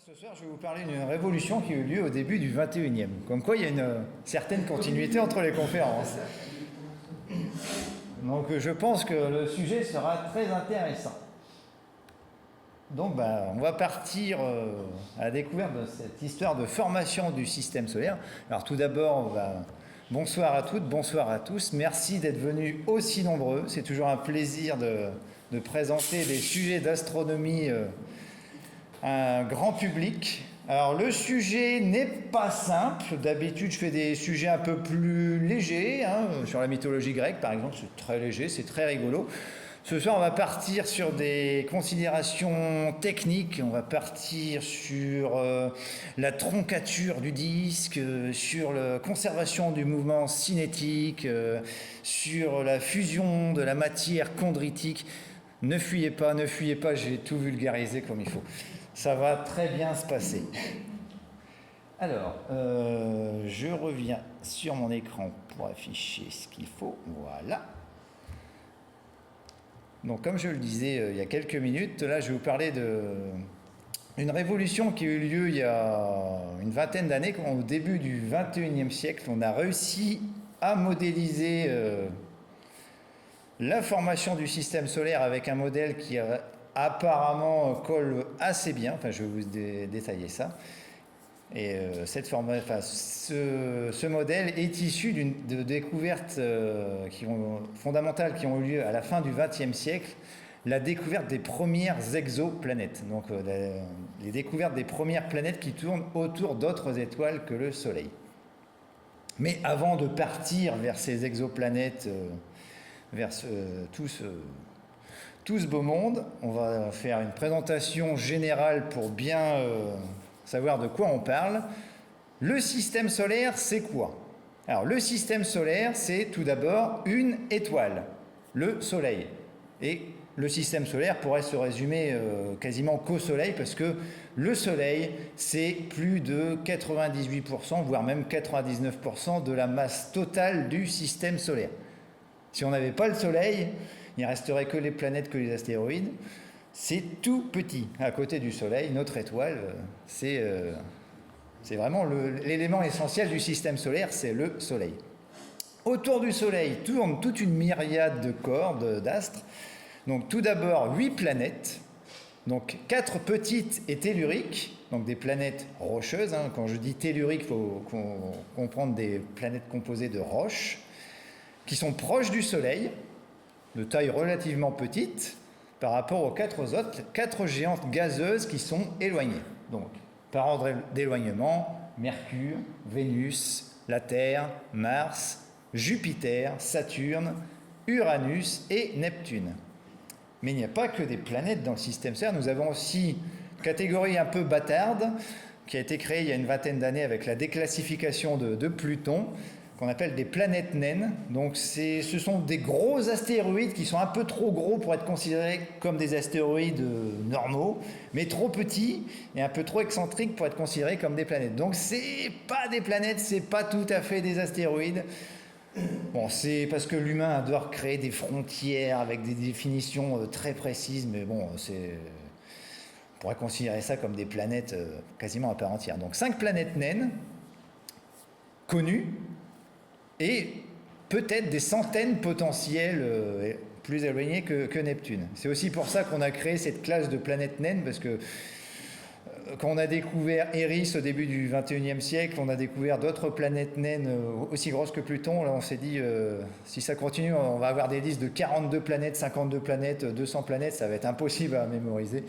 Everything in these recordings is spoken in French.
Ce soir, je vais vous parler d'une révolution qui a eu lieu au début du 21e. Comme quoi, il y a une certaine continuité entre les conférences. Donc, je pense que le sujet sera très intéressant. Donc, on va partir à la découverte de cette histoire de formation du système solaire. Alors, tout d'abord, bonsoir à toutes, bonsoir à tous. Merci d'être venus aussi nombreux. C'est toujours un plaisir de présenter des sujets d'astronomie à un grand public. Alors, le sujet n'est pas simple. D'habitude, je fais des sujets un peu plus légers, sur la mythologie grecque, par exemple. C'est très léger, c'est très rigolo. Ce soir, on va partir sur des considérations techniques. On va partir sur la troncature du disque, sur la conservation du mouvement cinétique, sur la fusion de la matière chondritique. Ne fuyez pas, j'ai tout vulgarisé comme il faut. Ça va très bien se passer. Alors, je reviens sur mon écran pour afficher ce qu'il faut. Voilà. Donc, comme je le disais il y a quelques minutes, là, je vais vous parler d'une révolution qui a eu lieu il y a une vingtaine d'années, au début du 21e siècle. On a réussi à modéliser la formation du système solaire avec un modèle qui apparemment colle assez bien. Enfin, je vais vous détailler ça. Et ce modèle est issu de découvertes fondamentales qui ont eu lieu à la fin du XXe siècle, la découverte des premières exoplanètes, donc les découvertes des premières planètes qui tournent autour d'autres étoiles que le Soleil. Mais avant de partir vers ces exoplanètes, vers tout ce beau monde, on va faire une présentation générale pour bien savoir de quoi on parle. Le système solaire, c'est quoi? Alors, le système solaire, c'est tout d'abord une étoile, le Soleil. Et le système solaire pourrait se résumer quasiment qu'au Soleil, parce que le Soleil, c'est plus de 98%, voire même 99% de la masse totale du système solaire. Si on n'avait pas le Soleil, il ne resterait que les planètes, que les astéroïdes. C'est tout petit. À côté du Soleil, notre étoile, c'est vraiment l'élément essentiel du système solaire, c'est le Soleil. Autour du Soleil tourne toute une myriade de corps, d'astres. Donc tout d'abord, 8 planètes. Donc 4 petites et telluriques, donc des planètes rocheuses. Quand je dis telluriques, il faut comprendre des planètes composées de roches, qui sont proches du Soleil, de taille relativement petite, par rapport aux 4 autres, 4 géantes gazeuses qui sont éloignées. Donc, par ordre d'éloignement, Mercure, Vénus, la Terre, Mars, Jupiter, Saturne, Uranus et Neptune. Mais il n'y a pas que des planètes dans le système solaire. Nous avons aussi une catégorie un peu bâtarde qui a été créée il y a une vingtaine d'années avec la déclassification de Pluton, qu'on appelle des planètes naines. Donc ce sont des gros astéroïdes qui sont un peu trop gros pour être considérés comme des astéroïdes normaux, mais trop petits et un peu trop excentriques pour être considérés comme des planètes. Donc c'est pas des planètes, c'est pas tout à fait des astéroïdes. Bon, c'est parce que l'humain adore créer des frontières avec des définitions très précises, mais bon, on pourrait considérer ça comme des planètes quasiment à part entière. Donc 5 planètes naines connues, et peut-être des centaines potentielles plus éloignées que Neptune. C'est aussi pour ça qu'on a créé cette classe de planètes naines, parce que quand on a découvert Eris au début du 21e siècle, on a découvert d'autres planètes naines aussi grosses que Pluton. Là, on s'est dit, si ça continue, on va avoir des listes de 42 planètes, 52 planètes, 200 planètes, ça va être impossible à mémoriser.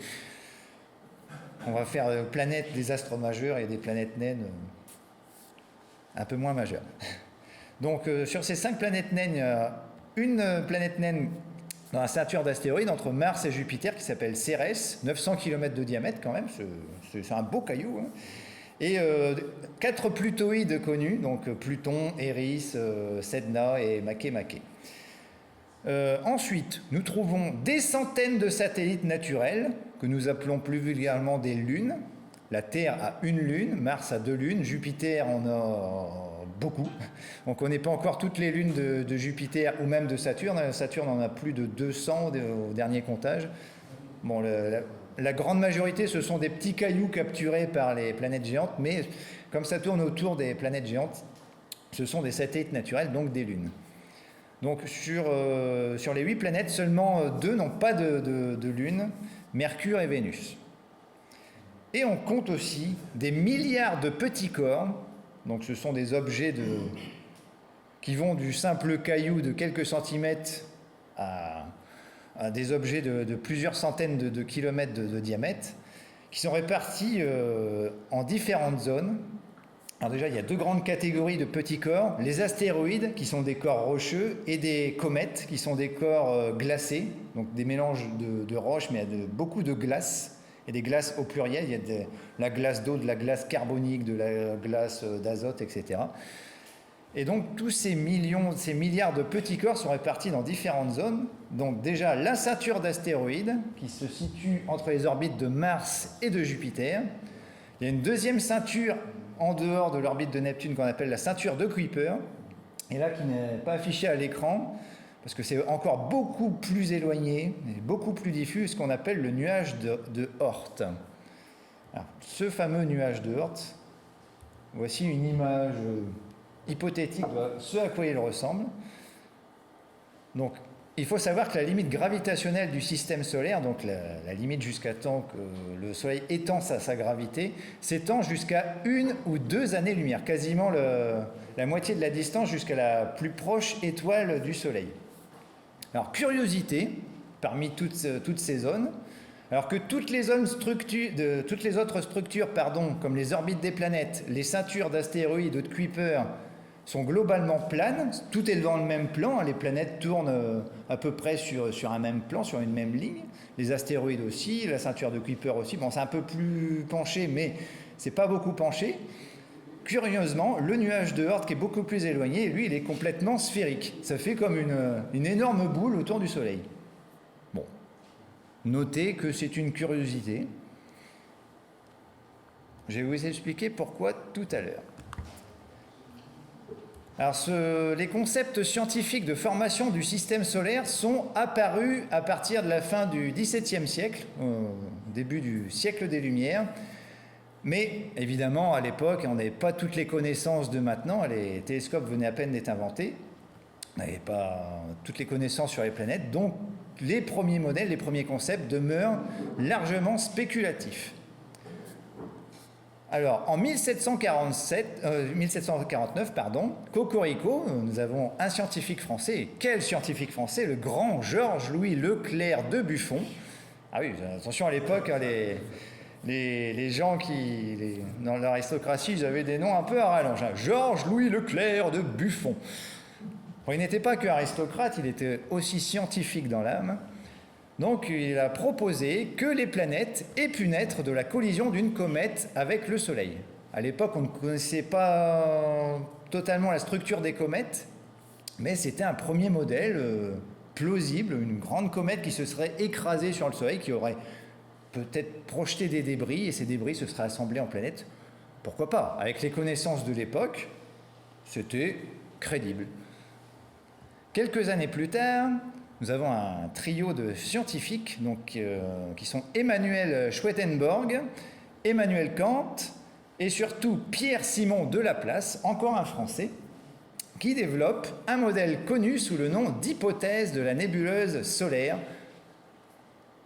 On va faire planètes des astres majeurs et des planètes naines un peu moins majeures. Donc, sur ces 5 planètes naines, il y a une planète naine dans la ceinture d'astéroïdes entre Mars et Jupiter qui s'appelle Cérès, 900 km de diamètre quand même, c'est un beau caillou. Et 4 plutoïdes connus, donc Pluton, Eris, Sedna et Makemake. Ensuite, nous trouvons des centaines de satellites naturels que nous appelons plus vulgairement des lunes. La Terre a une lune, Mars a 2 lunes, Jupiter en a beaucoup. On ne connaît pas encore toutes les lunes de Jupiter ou même de Saturne. Saturne en a plus de 200 au dernier comptage. Bon, La grande majorité, ce sont des petits cailloux capturés par les planètes géantes, mais comme ça tourne autour des planètes géantes, ce sont des satellites naturels, donc des lunes. Donc sur les 8 planètes, seulement 2 n'ont pas de lune, Mercure et Vénus. Et on compte aussi des milliards de petits corps, donc ce sont des objets qui vont du simple caillou de quelques centimètres à des objets de plusieurs centaines de kilomètres de diamètre, qui sont répartis en différentes zones. Alors déjà, il y a 2 grandes catégories de petits corps, les astéroïdes, qui sont des corps rocheux, et des comètes, qui sont des corps glacés, donc des mélanges de roches, mais il y a beaucoup de glace, et des glaces au pluriel, il y a de la glace d'eau, de la glace carbonique, de la glace d'azote, etc. Et donc tous ces milliards de petits corps sont répartis dans différentes zones. Donc déjà la ceinture d'astéroïdes qui se situe entre les orbites de Mars et de Jupiter. Il y a une deuxième ceinture en dehors de l'orbite de Neptune qu'on appelle la ceinture de Kuiper. Et là qui n'est pas affichée à l'écran parce que c'est encore beaucoup plus éloigné et beaucoup plus diffus, ce qu'on appelle le nuage de Oort. Alors, ce fameux nuage de Oort, voici une image hypothétique de ce à quoi il ressemble. Donc, il faut savoir que la limite gravitationnelle du système solaire, donc la limite jusqu'à temps que le Soleil étend sa gravité, s'étend jusqu'à 1 ou 2 années-lumière, quasiment la moitié de la distance jusqu'à la plus proche étoile du Soleil. Alors, curiosité, parmi toutes ces zones, alors que toutes les autres structures, comme les orbites des planètes, les ceintures d'astéroïdes ou de Kuiper, sont globalement planes, tout est dans le même plan, les planètes tournent à peu près sur un même plan, sur une même ligne, les astéroïdes aussi, la ceinture de Kuiper aussi, bon c'est un peu plus penché, mais c'est pas beaucoup penché. Curieusement, le nuage de Oort qui est beaucoup plus éloigné, lui il est complètement sphérique, ça fait comme une énorme boule autour du Soleil. Bon, notez que c'est une curiosité. Je vais vous expliquer pourquoi tout à l'heure. Alors, les concepts scientifiques de formation du système solaire sont apparus à partir de la fin du XVIIe siècle, au début du siècle des Lumières. Mais évidemment, à l'époque, on n'avait pas toutes les connaissances de maintenant. Les télescopes venaient à peine d'être inventés. On n'avait pas toutes les connaissances sur les planètes. Donc, les premiers modèles, les premiers concepts demeurent largement spéculatifs. Alors, en 1749, Cocorico, nous avons un scientifique français. Et quel scientifique français? Le grand Georges-Louis Leclerc de Buffon. Ah oui, attention à l'époque, les gens dans l'aristocratie, ils avaient des noms un peu à rallonge. Georges-Louis Leclerc de Buffon. Bon, il n'était pas que aristocrate, il était aussi scientifique dans l'âme. Donc il a proposé que les planètes aient pu naître de la collision d'une comète avec le Soleil. À l'époque, on ne connaissait pas totalement la structure des comètes, mais c'était un premier modèle plausible, une grande comète qui se serait écrasée sur le Soleil, qui aurait peut-être projeté des débris, et ces débris se seraient assemblés en planètes. Pourquoi pas? Avec les connaissances de l'époque, c'était crédible. Quelques années plus tard, nous avons un trio de scientifiques qui sont Emmanuel Schwettenborg, Emmanuel Kant et surtout Pierre-Simon de Laplace, encore un Français, qui développe un modèle connu sous le nom d'hypothèse de la nébuleuse solaire.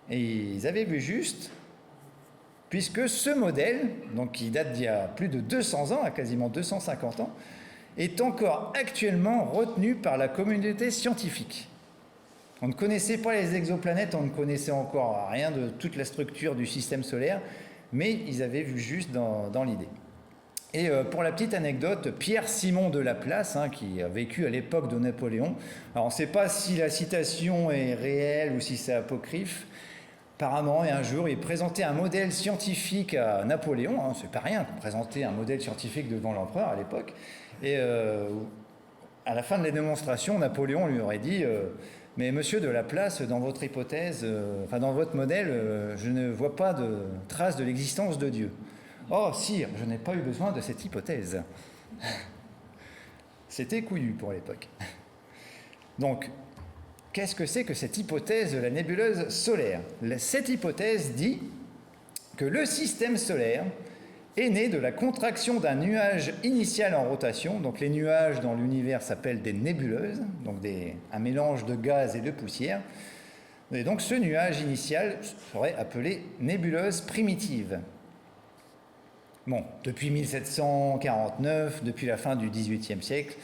Et ils avaient vu juste, puisque ce modèle, donc qui date d'il y a plus de 200 ans, à quasiment 250 ans, est encore actuellement retenu par la communauté scientifique. On ne connaissait pas les exoplanètes, on ne connaissait encore rien de toute la structure du système solaire, mais ils avaient vu juste dans l'idée. Et pour la petite anecdote, Pierre-Simon de Laplace, qui a vécu à l'époque de Napoléon, alors on ne sait pas si la citation est réelle ou si c'est apocryphe. Apparemment, un jour, il présentait un modèle scientifique à Napoléon, c'est pas rien, présenter un modèle scientifique devant l'empereur à l'époque, et à la fin de la démonstration, Napoléon lui aurait dit mais monsieur de Laplace, dans votre hypothèse, dans votre modèle, je ne vois pas de trace de l'existence de Dieu. Oh, sire, je n'ai pas eu besoin de cette hypothèse. C'était couillu pour l'époque. Donc, qu'est-ce que c'est que cette hypothèse de la nébuleuse solaire? Cette hypothèse dit que le système solaire est né de la contraction d'un nuage initial en rotation. Donc les nuages dans l'univers s'appellent des nébuleuses, donc un mélange de gaz et de poussière. Et donc ce nuage initial serait appelé nébuleuse primitive. Bon, depuis 1749, depuis la fin du XVIIIe siècle,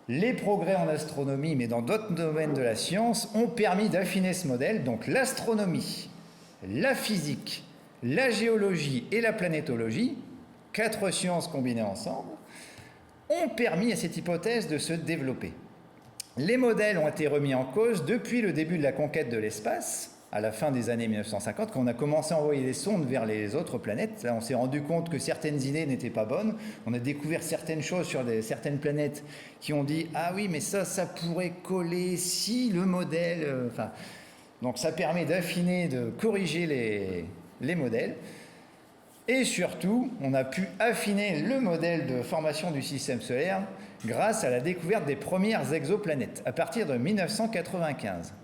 les progrès en astronomie, mais dans d'autres domaines de la science, ont permis d'affiner ce modèle. Donc l'astronomie, la physique, la géologie et la planétologie, 4 sciences combinées ensemble, ont permis à cette hypothèse de se développer. Les modèles ont été remis en cause depuis le début de la conquête de l'espace, à la fin des années 1950, quand on a commencé à envoyer des sondes vers les autres planètes. Là, on s'est rendu compte que certaines idées n'étaient pas bonnes. On a découvert certaines choses sur certaines planètes qui ont dit « Ah oui, mais ça pourrait coller si le modèle... Donc ça permet d'affiner, de corriger les modèles. Et surtout, on a pu affiner le modèle de formation du système solaire grâce à la découverte des premières exoplanètes, à partir de 1995.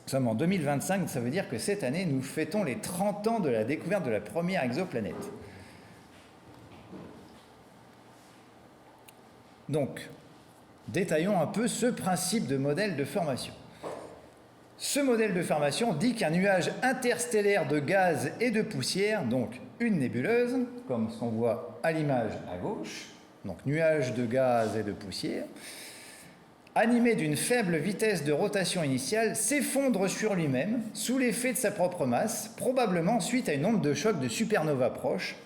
Nous sommes en 2025, ça veut dire que cette année, nous fêtons les 30 ans de la découverte de la première exoplanète. Donc, détaillons un peu ce principe de modèle de formation. Ce modèle de formation dit qu'un nuage interstellaire de gaz et de poussière, donc une nébuleuse, comme ce qu'on voit à l'image à gauche, donc nuage de gaz et de poussière, animé d'une faible vitesse de rotation initiale, s'effondre sur lui-même sous l'effet de sa propre masse, probablement suite à une onde de choc de supernova proche,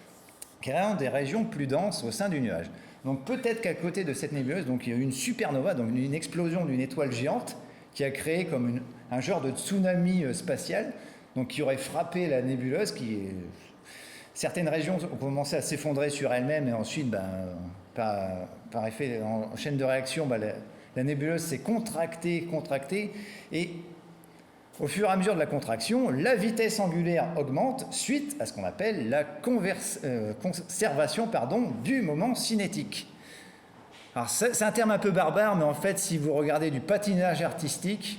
créant des régions plus denses au sein du nuage. Donc peut-être qu'à côté de cette nébuleuse, donc il y a eu une supernova, donc une explosion d'une étoile géante, qui a créé comme un genre de tsunami spatial, donc qui aurait frappé la nébuleuse, certaines régions ont commencé à s'effondrer sur elles-mêmes, et ensuite, par effet en chaîne de réaction, la nébuleuse s'est contractée, et au fur et à mesure de la contraction, la vitesse angulaire augmente suite à ce qu'on appelle la conservation du moment cinétique. Alors c'est un terme un peu barbare, mais en fait, si vous regardez du patinage artistique,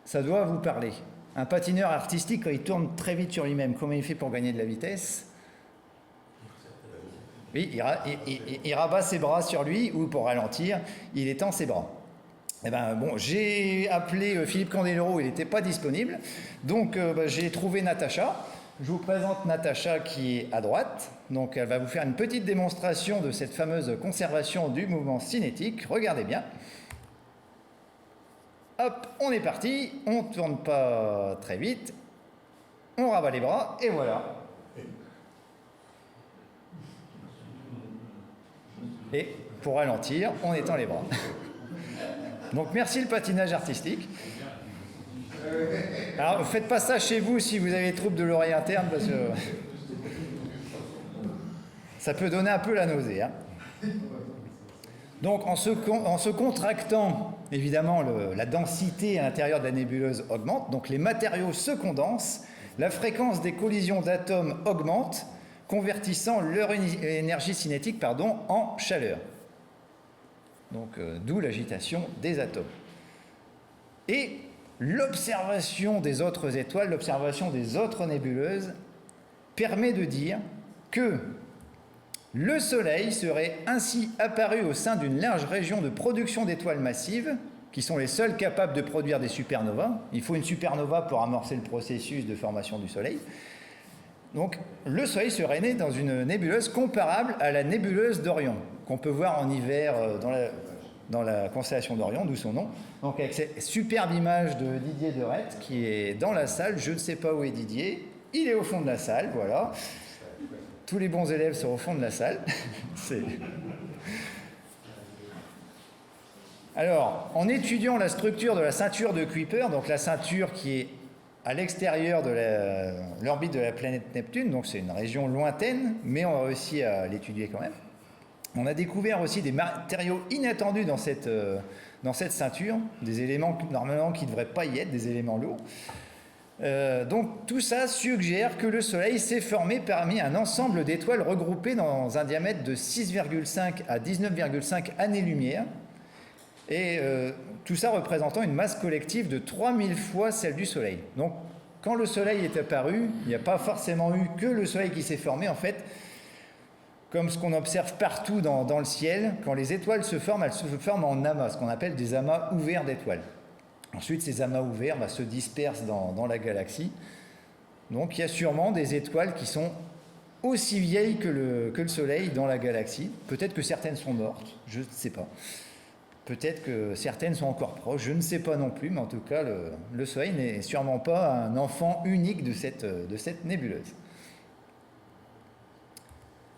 ça doit vous parler. Un patineur artistique, quand il tourne très vite sur lui-même, comment il fait pour gagner de la vitesse ? Oui, il rabat ses bras sur lui, ou pour ralentir, il étend ses bras. Eh ben, bon, j'ai appelé Philippe Candeloro, il n'était pas disponible, donc j'ai trouvé Natacha. Je vous présente Natacha qui est à droite. Donc elle va vous faire une petite démonstration de cette fameuse conservation du mouvement cinétique. Regardez bien. Hop, on est parti. On ne tourne pas très vite. On rabat les bras et voilà. Et pour ralentir, on étend les bras. Donc merci le patinage artistique. Alors, ne faites pas ça chez vous si vous avez des troubles de l'oreille interne, parce que ça peut donner un peu la nausée. Hein. Donc, en se contractant, évidemment, la densité à l'intérieur de la nébuleuse augmente, donc les matériaux se condensent, la fréquence des collisions d'atomes augmente, convertissant leur énergie cinétique en chaleur. Donc, d'où l'agitation des atomes. Et l'observation des autres étoiles, l'observation des autres nébuleuses, permet de dire que le Soleil serait ainsi apparu au sein d'une large région de production d'étoiles massives, qui sont les seules capables de produire des supernovas. Il faut une supernova pour amorcer le processus de formation du Soleil. Donc, le Soleil serait né dans une nébuleuse comparable à la nébuleuse d'Orion, qu'on peut voir en hiver dans la constellation d'Orion, d'où son nom. Donc avec cette superbe image de Didier Deret qui est dans la salle. Je ne sais pas où est Didier. Il est au fond de la salle, voilà. Tous les bons élèves sont au fond de la salle. Alors, en étudiant la structure de la ceinture de Kuiper, donc la ceinture qui est à l'extérieur de l'orbite de la planète Neptune, donc c'est une région lointaine, mais on a réussi à l'étudier quand même. On a découvert aussi des matériaux inattendus dans cette ceinture, des éléments normalement qui ne devraient pas y être, des éléments lourds. Donc tout ça suggère que le Soleil s'est formé parmi un ensemble d'étoiles regroupées dans un diamètre de 6,5 à 19,5 années-lumière, et tout ça représentant une masse collective de 3000 fois celle du Soleil. Donc quand le Soleil est apparu, il n'y a pas forcément eu que le Soleil qui s'est formé. En fait, comme ce qu'on observe partout dans le ciel, quand les étoiles se forment, elles se forment en amas, ce qu'on appelle des amas ouverts d'étoiles. Ensuite, ces amas ouverts se dispersent dans la galaxie. Donc, il y a sûrement des étoiles qui sont aussi vieilles que le Soleil dans la galaxie. Peut-être que certaines sont mortes, je ne sais pas. Peut-être que certaines sont encore proches, je ne sais pas non plus, mais en tout cas, le Soleil n'est sûrement pas un enfant unique de cette nébuleuse.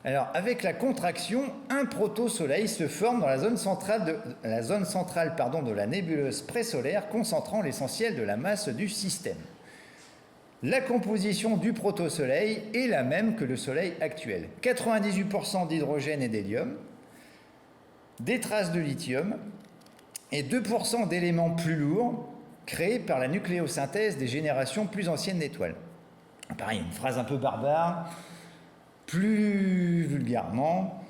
Alors, avec la contraction, un proto-soleil se forme dans la zone centrale de la nébuleuse présolaire, concentrant l'essentiel de la masse du système. La composition du proto-soleil est la même que le Soleil actuel. 98% d'hydrogène et d'hélium, des traces de lithium et 2% d'éléments plus lourds créés par la nucléosynthèse des générations plus anciennes d'étoiles. Pareil, une phrase un peu barbare. Plus vulgairement,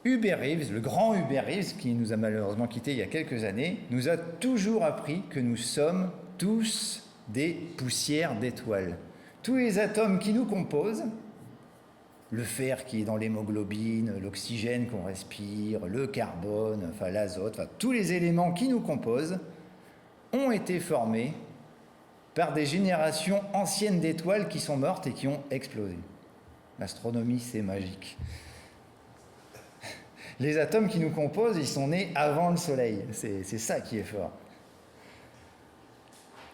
Hubert Reeves, le grand Hubert Reeves, qui nous a malheureusement quittés il y a quelques années, nous a toujours appris que nous sommes tous des poussières d'étoiles. Tous les atomes qui nous composent, le fer qui est dans l'hémoglobine, l'oxygène qu'on respire, le carbone, enfin l'azote, tous les éléments qui nous composent ont été formés par des générations anciennes d'étoiles qui sont mortes et qui ont explosé. L'astronomie, c'est magique. Les atomes qui nous composent, ils sont nés avant le Soleil. C'est ça qui est fort.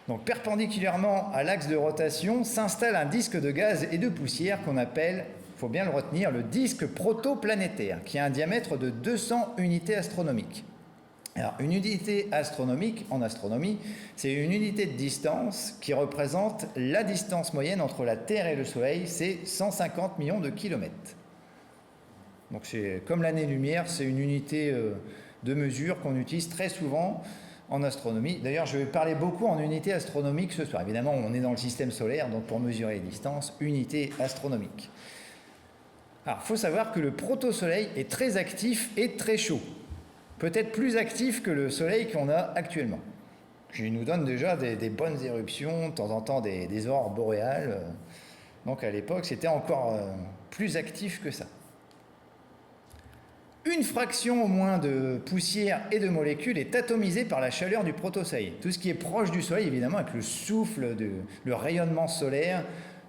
Donc, perpendiculairement à l'axe de rotation, s'installe un disque de gaz et de poussière qu'on appelle, il faut bien le retenir, le disque protoplanétaire, qui a un diamètre de 200 unités astronomiques. Alors, une unité astronomique, en astronomie, c'est une unité de distance qui représente la distance moyenne entre la Terre et le Soleil, c'est 150 millions de kilomètres. Donc, c'est comme l'année-lumière, c'est une unité de mesure qu'on utilise très souvent en astronomie. D'ailleurs, je vais parler beaucoup en unité astronomique ce soir. Évidemment, on est dans le système solaire, donc pour mesurer les distances, unité astronomique. Alors, il faut savoir que le proto-soleil est très actif et très chaud. Peut-être plus actif que le Soleil qu'on a actuellement. Il nous donne déjà des bonnes éruptions, de temps en temps des aurores boréales. Donc à l'époque, c'était encore plus actif que ça. Une fraction au moins de poussière et de molécules est atomisée par la chaleur du proto-soleil. Tout ce qui est proche du Soleil, évidemment, avec le souffle, le rayonnement solaire,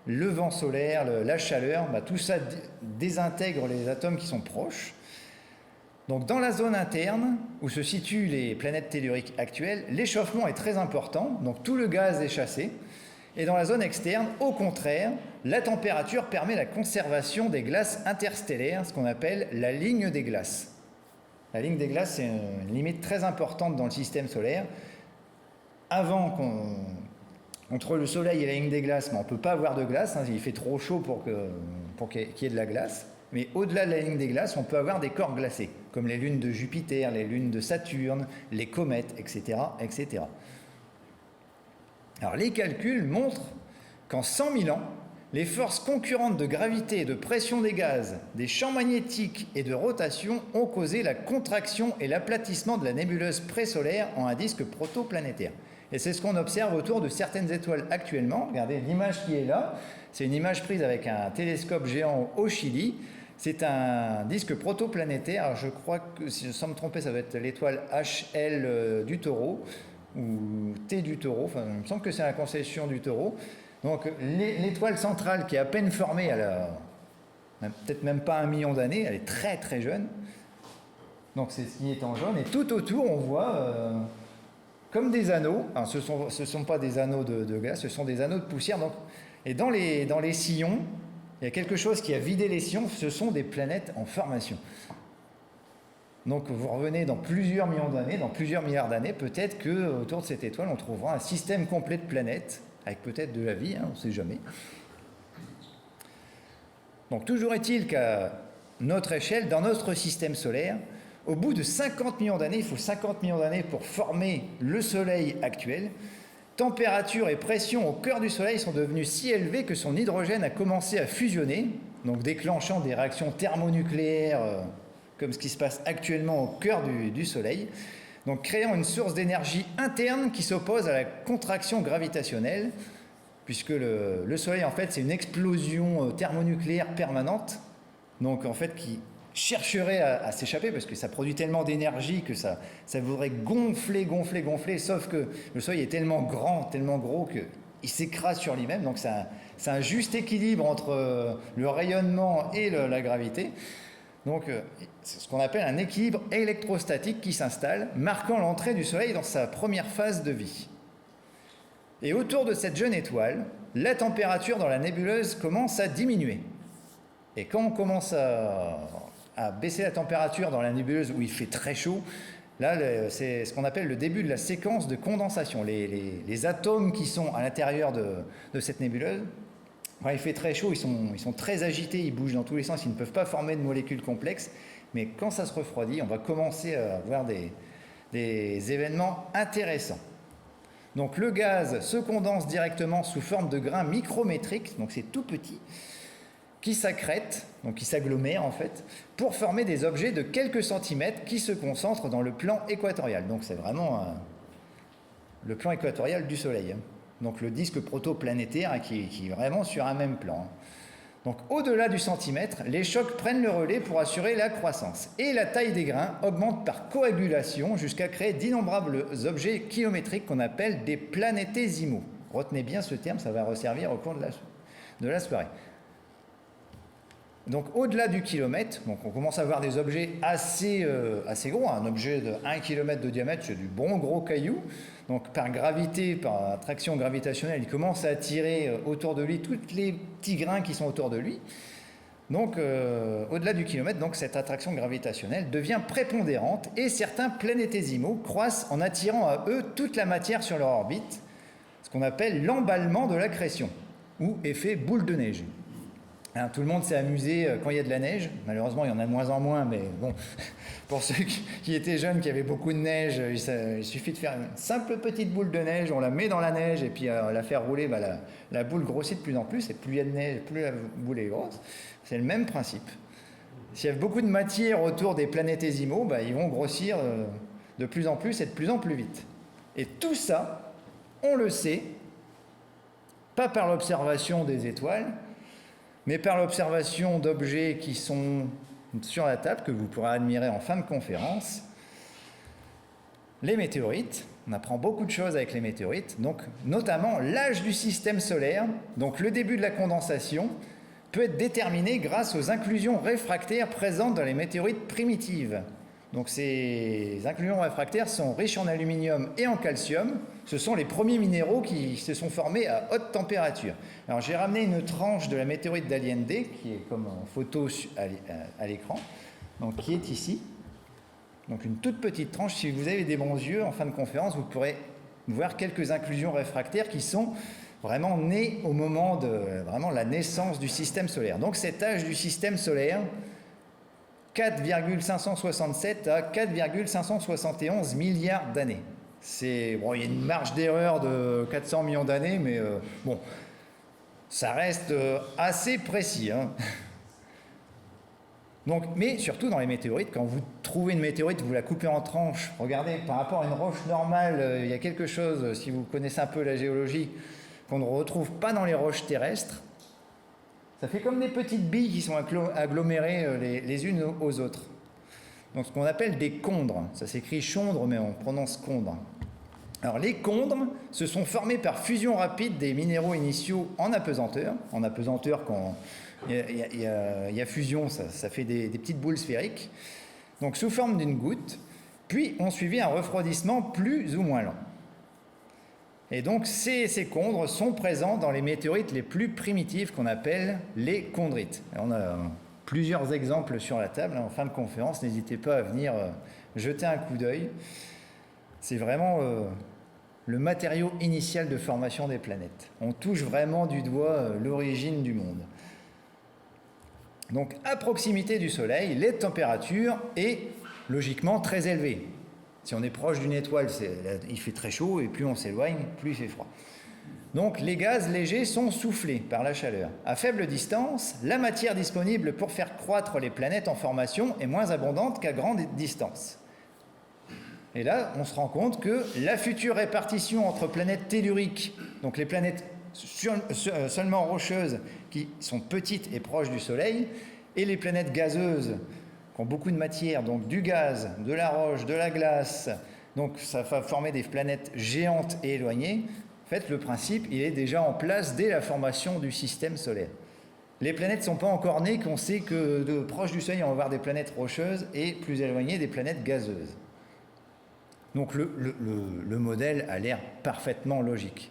le vent solaire, la chaleur, tout ça désintègre les atomes qui sont proches. Donc dans la zone interne, où se situent les planètes telluriques actuelles, l'échauffement est très important, donc tout le gaz est chassé. Et dans la zone externe, au contraire, la température permet la conservation des glaces interstellaires, ce qu'on appelle la ligne des glaces. La ligne des glaces, c'est une limite très importante dans le système solaire. Avant entre le Soleil et la ligne des glaces, on ne peut pas avoir de glace, il fait trop chaud pour qu'il y ait de la glace. Mais au-delà de la ligne des glaces, on peut avoir des corps glacés, comme les lunes de Jupiter, les lunes de Saturne, les comètes, etc., etc. Alors, les calculs montrent qu'en 100 000 ans, les forces concurrentes de gravité et de pression des gaz, des champs magnétiques et de rotation ont causé la contraction et l'aplatissement de la nébuleuse présolaire en un disque protoplanétaire. Et c'est ce qu'on observe autour de certaines étoiles actuellement. Regardez l'image qui est là. C'est une image prise avec un télescope géant au Chili. C'est un disque protoplanétaire. Alors je crois que, si je ne me tromper, ça va être l'étoile HL du Taureau ou T du Taureau. Enfin, il me semble que c'est la constellation du Taureau. Donc l'étoile centrale qui est à peine formée, elle a peut-être même pas 1 million d'années, elle est très très jeune. Donc c'est ce qui est en jaune. Et tout autour, on voit comme des anneaux. Alors, ce sont pas des anneaux de glace, ce sont des anneaux de poussière. Donc, et dans les sillons, il y a quelque chose qui a vidé les sillons, ce sont des planètes en formation. Donc vous revenez dans plusieurs millions d'années, dans plusieurs milliards d'années, peut-être qu'autour de cette étoile, on trouvera un système complet de planètes, avec peut-être de la vie, on ne sait jamais. Donc toujours est-il qu'à notre échelle, dans notre système solaire, au bout de 50 millions d'années, il faut 50 millions d'années pour former le Soleil actuel, température et pression au cœur du Soleil sont devenues si élevées que son hydrogène a commencé à fusionner, donc déclenchant des réactions thermonucléaires comme ce qui se passe actuellement au cœur du Soleil, donc créant une source d'énergie interne qui s'oppose à la contraction gravitationnelle. puisque le Soleil, en fait, c'est une explosion thermonucléaire permanente, donc en fait, qui chercherait à s'échapper, parce que ça produit tellement d'énergie que ça voudrait gonfler, sauf que le Soleil est tellement grand, tellement gros, qu'il s'écrase sur lui-même, donc c'est un juste équilibre entre le rayonnement et la gravité. Donc, c'est ce qu'on appelle un équilibre électrostatique qui s'installe, marquant l'entrée du Soleil dans sa première phase de vie. Et autour de cette jeune étoile, la température dans la nébuleuse commence à diminuer. Et quand on commence à baisser la température dans la nébuleuse où il fait très chaud, là, c'est ce qu'on appelle le début de la séquence de condensation. Les atomes qui sont à l'intérieur de cette nébuleuse, quand il fait très chaud, ils sont très agités, ils bougent dans tous les sens, ils ne peuvent pas former de molécules complexes. Mais quand ça se refroidit, on va commencer à avoir des événements intéressants. Donc le gaz se condense directement sous forme de grains micrométriques, donc c'est tout petit, qui s'accrètent, donc qui s'agglomèrent en fait, pour former des objets de quelques centimètres qui se concentrent dans le plan équatorial. Donc c'est vraiment le plan équatorial du Soleil. Donc le disque protoplanétaire qui est vraiment sur un même plan. Donc au-delà du centimètre, les chocs prennent le relais pour assurer la croissance. Et la taille des grains augmente par coagulation jusqu'à créer d'innombrables objets kilométriques qu'on appelle des planétésimaux. Retenez bien ce terme, ça va resservir au cours de la soirée. Donc au-delà du kilomètre, donc on commence à voir des objets assez gros. Un objet de 1 km de diamètre, c'est du bon gros caillou. Donc par gravité, par attraction gravitationnelle, il commence à attirer autour de lui tous les petits grains qui sont autour de lui. Donc au-delà du kilomètre, donc, cette attraction gravitationnelle devient prépondérante et certains planétésimaux croissent en attirant à eux toute la matière sur leur orbite, ce qu'on appelle l'emballement de l'accrétion, ou effet boule de neige. Hein, tout le monde s'est amusé quand il y a de la neige. Malheureusement, il y en a de moins en moins, mais bon, pour ceux qui étaient jeunes, qui avaient beaucoup de neige, il suffit de faire une simple petite boule de neige, on la met dans la neige et puis la faire rouler, la boule grossit de plus en plus, et plus il y a de neige, plus la boule est grosse. C'est le même principe. S'il y a beaucoup de matière autour des planétésimaux, ils vont grossir de plus en plus et de plus en plus vite. Et tout ça, on le sait, pas par l'observation des étoiles, mais par l'observation d'objets qui sont sur la table, que vous pourrez admirer en fin de conférence. Les météorites, on apprend beaucoup de choses avec les météorites, donc notamment l'âge du système solaire, donc le début de la condensation, peut être déterminé grâce aux inclusions réfractaires présentes dans les météorites primitives. Donc ces inclusions réfractaires sont riches en aluminium et en calcium. Ce sont les premiers minéraux qui se sont formés à haute température. Alors j'ai ramené une tranche de la météorite d'Allende, qui est comme en photo à l'écran, donc qui est ici. Donc une toute petite tranche. Si vous avez des bons yeux, en fin de conférence, vous pourrez voir quelques inclusions réfractaires qui sont vraiment nées au moment de vraiment la naissance du système solaire. Donc cet âge du système solaire, 4,567 à 4,571 milliards d'années. Il y a une marge d'erreur de 400 millions d'années, mais bon, ça reste assez précis. Hein. Donc, mais surtout dans les météorites, quand vous trouvez une météorite, vous la coupez en tranches. Regardez, par rapport à une roche normale, il y a quelque chose, si vous connaissez un peu la géologie, qu'on ne retrouve pas dans les roches terrestres. Ça fait comme des petites billes qui sont agglomérées les unes aux autres. Donc ce qu'on appelle des chondres. Ça s'écrit chondre, mais on prononce chondre. Alors les chondres se sont formés par fusion rapide des minéraux initiaux en apesanteur. En apesanteur, quand il y a fusion, ça fait des petites boules sphériques. Donc sous forme d'une goutte. Puis ont suivi un refroidissement plus ou moins lent. Et donc ces chondres sont présents dans les météorites les plus primitives qu'on appelle les chondrites. Alors, on a plusieurs exemples sur la table. En fin de conférence, n'hésitez pas à venir jeter un coup d'œil. C'est vraiment le matériau initial de formation des planètes. On touche vraiment du doigt l'origine du monde. Donc à proximité du Soleil, les températures est logiquement très élevée. Si on est proche d'une étoile, il fait très chaud, et plus on s'éloigne, plus il fait froid. Donc les gaz légers sont soufflés par la chaleur. À faible distance, la matière disponible pour faire croître les planètes en formation est moins abondante qu'à grande distance. Et là, on se rend compte que la future répartition entre planètes telluriques, donc les planètes seulement rocheuses qui sont petites et proches du Soleil, et les planètes gazeuses qui ont beaucoup de matière, donc du gaz, de la roche, de la glace, donc ça va former des planètes géantes et éloignées. En fait, le principe, il est déjà en place dès la formation du système solaire. Les planètes ne sont pas encore nées, qu'on sait que de proche du Soleil, on va avoir des planètes rocheuses et plus éloignées, des planètes gazeuses. Donc le modèle a l'air parfaitement logique.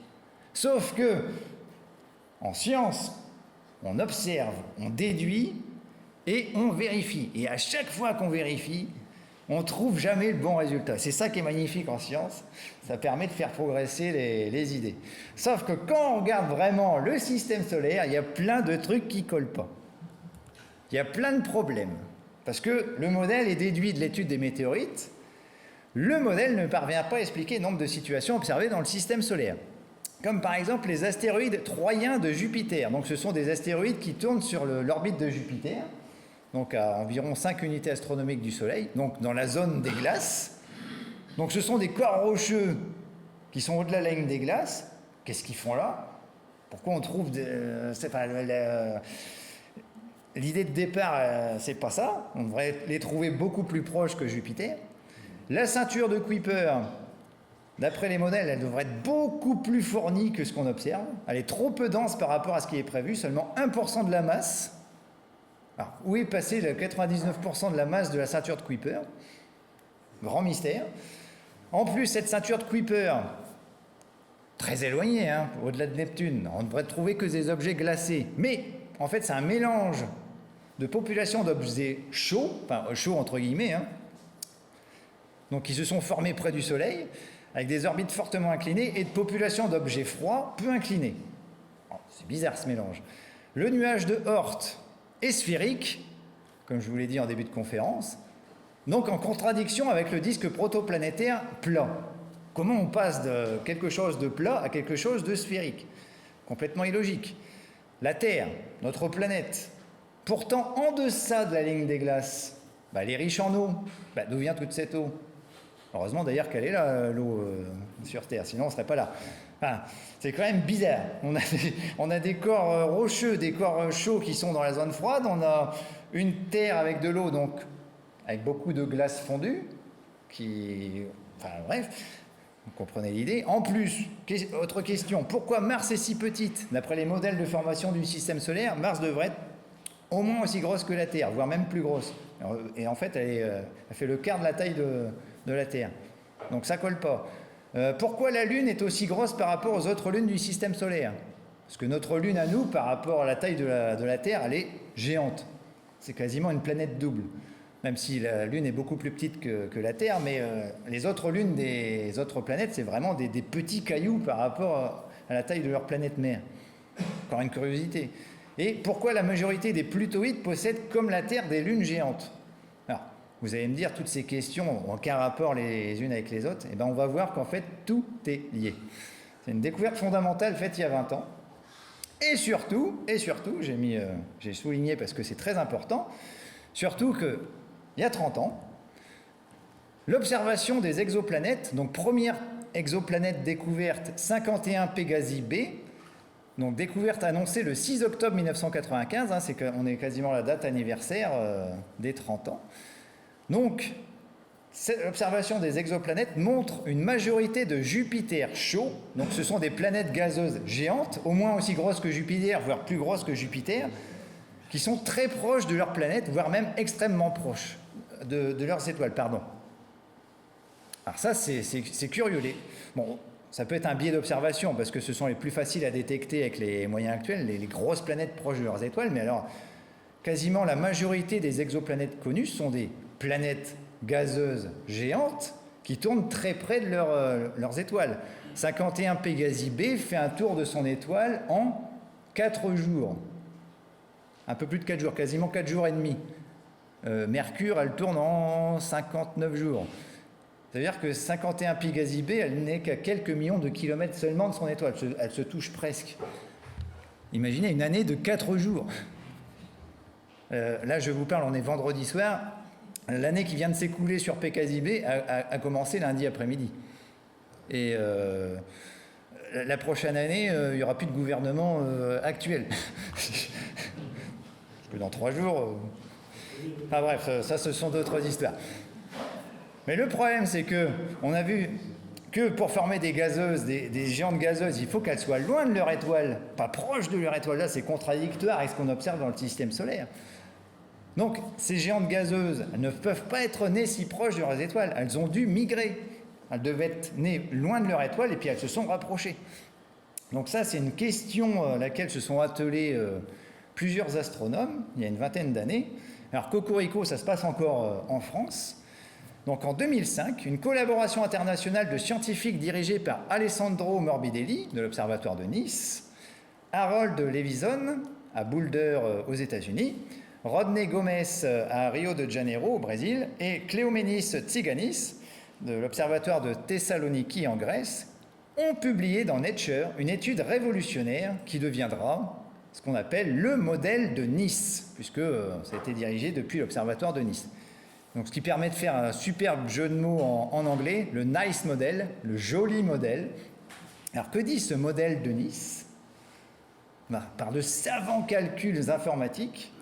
Sauf que, en science, on observe, on déduit et on vérifie. Et à chaque fois qu'on vérifie, on ne trouve jamais le bon résultat. C'est ça qui est magnifique en science. Ça permet de faire progresser les idées. Sauf que quand on regarde vraiment le système solaire, il y a plein de trucs qui ne collent pas. Il y a plein de problèmes. Parce que le modèle est déduit de l'étude des météorites. Le modèle ne parvient pas à expliquer le nombre de situations observées dans le système solaire. Comme par exemple les astéroïdes troyens de Jupiter. Donc ce sont des astéroïdes qui tournent sur l'orbite de Jupiter, donc à environ 5 unités astronomiques du Soleil, donc dans la zone des glaces. Donc ce sont des corps rocheux qui sont au-delà de la ligne des glaces. Qu'est-ce qu'ils font là? Pourquoi on trouve l'idée de départ, c'est pas ça. On devrait les trouver beaucoup plus proches que Jupiter. La ceinture de Kuiper, d'après les modèles, elle devrait être beaucoup plus fournie que ce qu'on observe. Elle est trop peu dense par rapport à ce qui est prévu, seulement 1% de la masse. Alors, où est passé le 99% de la masse de la ceinture de Kuiper? Grand mystère. En plus, cette ceinture de Kuiper, très éloignée, au-delà de Neptune, on ne devrait trouver que des objets glacés. Mais, en fait, c'est un mélange de populations d'objets chauds, enfin chauds entre guillemets, donc qui se sont formés près du Soleil, avec des orbites fortement inclinées, et de populations d'objets froids peu inclinés. C'est bizarre ce mélange. Le nuage de Oort est sphérique, comme je vous l'ai dit en début de conférence, donc en contradiction avec le disque protoplanétaire plat. Comment on passe de quelque chose de plat à quelque chose de sphérique? Complètement illogique. La Terre, notre planète, pourtant en deçà de la ligne des glaces, elle est riche en eau. D'où vient toute cette eau? Heureusement d'ailleurs qu'elle est là, l'eau sur Terre, sinon on ne serait pas là. C'est quand même bizarre. On a des corps rocheux, des corps chauds qui sont dans la zone froide. On a une Terre avec de l'eau, donc avec beaucoup de glace fondue, bref, vous comprenez l'idée. En plus, autre question, pourquoi Mars est si petite? D'après les modèles de formation du système solaire, Mars devrait être au moins aussi grosse que la Terre, voire même plus grosse. Et en fait, elle fait le quart de la taille de la Terre. Donc ça colle pas. Pourquoi la Lune est aussi grosse par rapport aux autres lunes du système solaire? Parce que notre Lune à nous, par rapport à la taille de la Terre, elle est géante. C'est quasiment une planète double. Même si la Lune est beaucoup plus petite que la Terre, mais les autres lunes des autres planètes, c'est vraiment des petits cailloux par rapport à la taille de leur planète mère. Encore une curiosité. Et pourquoi la majorité des plutoïdes possèdent, comme la Terre, des lunes géantes? Alors, vous allez me dire, toutes ces questions n'ont aucun rapport les unes avec les autres. Eh bien, on va voir qu'en fait, tout est lié. C'est une découverte fondamentale faite il y a 20 ans. Et surtout, j'ai souligné parce que c'est très important, surtout qu'il y a 30 ans, l'observation des exoplanètes, donc première exoplanète découverte 51 Pégasi B, donc découverte annoncée le 6 octobre 1995, on est quasiment à la date anniversaire des 30 ans. Donc, l'observation des exoplanètes montre une majorité de Jupiter chauds, donc ce sont des planètes gazeuses géantes, au moins aussi grosses que Jupiter, voire plus grosses que Jupiter, qui sont très proches de leur planète, voire même extrêmement proches de leurs étoiles. Alors ça, c'est curieux. Bon, ça peut être un biais d'observation, parce que ce sont les plus faciles à détecter avec les moyens actuels, les grosses planètes proches de leurs étoiles, mais alors, quasiment la majorité des exoplanètes connues sont des planètes gazeuses géantes qui tournent très près de leurs étoiles. 51 Pégasi B fait un tour de son étoile en 4 jours. Un peu plus de 4 jours, quasiment 4 jours et demi. Mercure, elle tourne en 59 jours. C'est-à-dire que 51 Pégasi B, elle n'est qu'à quelques millions de kilomètres seulement de son étoile. Elle se touche presque. Imaginez une année de 4 jours. Là, je vous parle, on est vendredi soir. L'année qui vient de s'écouler sur Pégasi B a commencé lundi après-midi. Et la prochaine année, il n'y aura plus de gouvernement actuel. Parce que dans 3 jours... Enfin bref, ça, ce sont d'autres histoires. Mais le problème, c'est que on a vu que pour former des gazeuses, des géantes gazeuses, il faut qu'elles soient loin de leur étoile, pas proches de leur étoile. Là, c'est contradictoire avec ce qu'on observe dans le système solaire. Donc, ces géantes gazeuses, elles ne peuvent pas être nées si proches de leurs étoiles. Elles ont dû migrer. Elles devaient être nées loin de leur étoile et puis elles se sont rapprochées. Donc ça, c'est une question à laquelle se sont attelés plusieurs astronomes il y a une vingtaine d'années. Alors, Cocorico, ça se passe encore en France. Donc en 2005, une collaboration internationale de scientifiques dirigée par Alessandro Morbidelli de l'Observatoire de Nice, Harold Levison à Boulder aux États-Unis, Rodney Gomes à Rio de Janeiro au Brésil et Cléoménis Tsiganis de l'Observatoire de Thessaloniki en Grèce ont publié dans Nature une étude révolutionnaire qui deviendra ce qu'on appelle le modèle de Nice, puisque ça a été dirigé depuis l'Observatoire de Nice. Donc, ce qui permet de faire un superbe jeu de mots en anglais, le nice model, le joli modèle. Alors, que dit ce modèle de Nice? Par de savants calculs informatiques,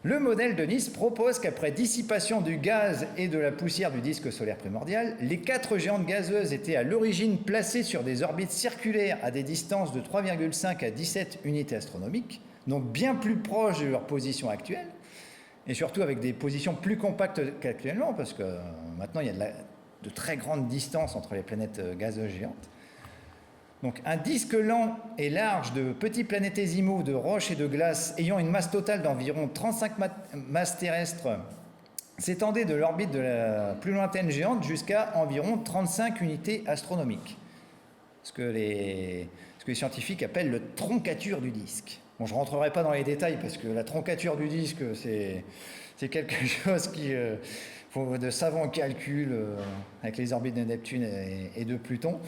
le modèle de Nice propose qu'après dissipation du gaz et de la poussière du disque solaire primordial, les 4 géantes gazeuses étaient à l'origine placées sur des orbites circulaires à des distances de 3,5 à 17 unités astronomiques, donc bien plus proches de leur position actuelle, et surtout avec des positions plus compactes qu'actuellement, parce que maintenant il y a de très grandes distances entre les planètes gazeuses géantes. Donc un disque lent et large de petits planétésimaux de roches et de glace ayant une masse totale d'environ 35 masses terrestres s'étendait de l'orbite de la plus lointaine géante jusqu'à environ 35 unités astronomiques. Ce que les scientifiques appellent le troncature du disque. Bon, je ne rentrerai pas dans les détails parce que la troncature du disque, c'est quelque chose qui faut de savants calculs avec les orbites de Neptune et de Pluton.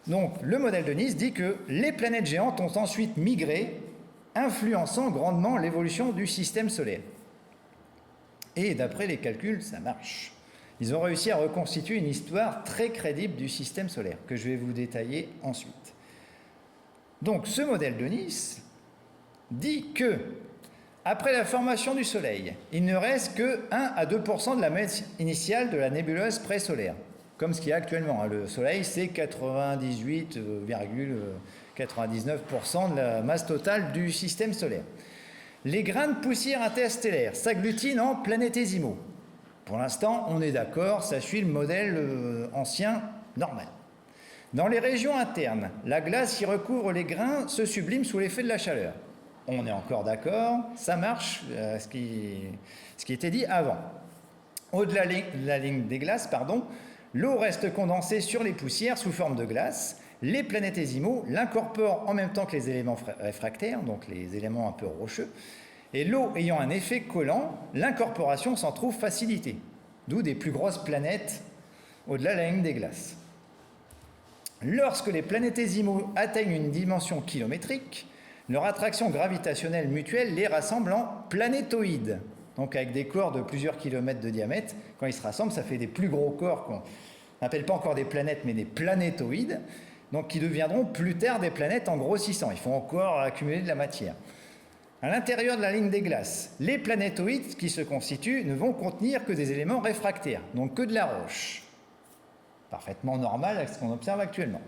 Donc, le modèle de Nice dit que les planètes géantes ont ensuite migré, influençant grandement l'évolution du système solaire. Et d'après les calculs, ça marche. Ils ont réussi à reconstituer une histoire très crédible du système solaire, que je vais vous détailler ensuite. Donc, ce modèle de Nice dit que, après la formation du Soleil, il ne reste que 1 à 2% de la masse initiale de la nébuleuse présolaire, comme ce qu'il y a actuellement. Le Soleil, c'est 98,99% de la masse totale du système solaire. Les grains de poussière interstellaire s'agglutinent en planétésimaux. Pour l'instant, on est d'accord, ça suit le modèle ancien normal. Dans les régions internes, la glace qui recouvre les grains se sublime sous l'effet de la chaleur. On est encore d'accord, ça marche, ce qui était dit avant. Au-delà de la ligne des glaces, l'eau reste condensée sur les poussières sous forme de glace. Les planétésimaux l'incorporent en même temps que les éléments réfractaires, donc les éléments un peu rocheux. Et l'eau ayant un effet collant, l'incorporation s'en trouve facilitée. D'où des plus grosses planètes au-delà de la ligne des glaces. Lorsque les planétésimaux atteignent une dimension kilométrique, leur attraction gravitationnelle mutuelle les rassemble en planétoïdes, donc avec des corps de plusieurs kilomètres de diamètre. Quand ils se rassemblent, ça fait des plus gros corps qu'on n'appelle pas encore des planètes, mais des planétoïdes, donc qui deviendront plus tard des planètes en grossissant. Il faut encore accumuler de la matière. À l'intérieur de la ligne des glaces, les planétoïdes qui se constituent ne vont contenir que des éléments réfractaires, donc que de la roche. Parfaitement normal avec ce qu'on observe actuellement.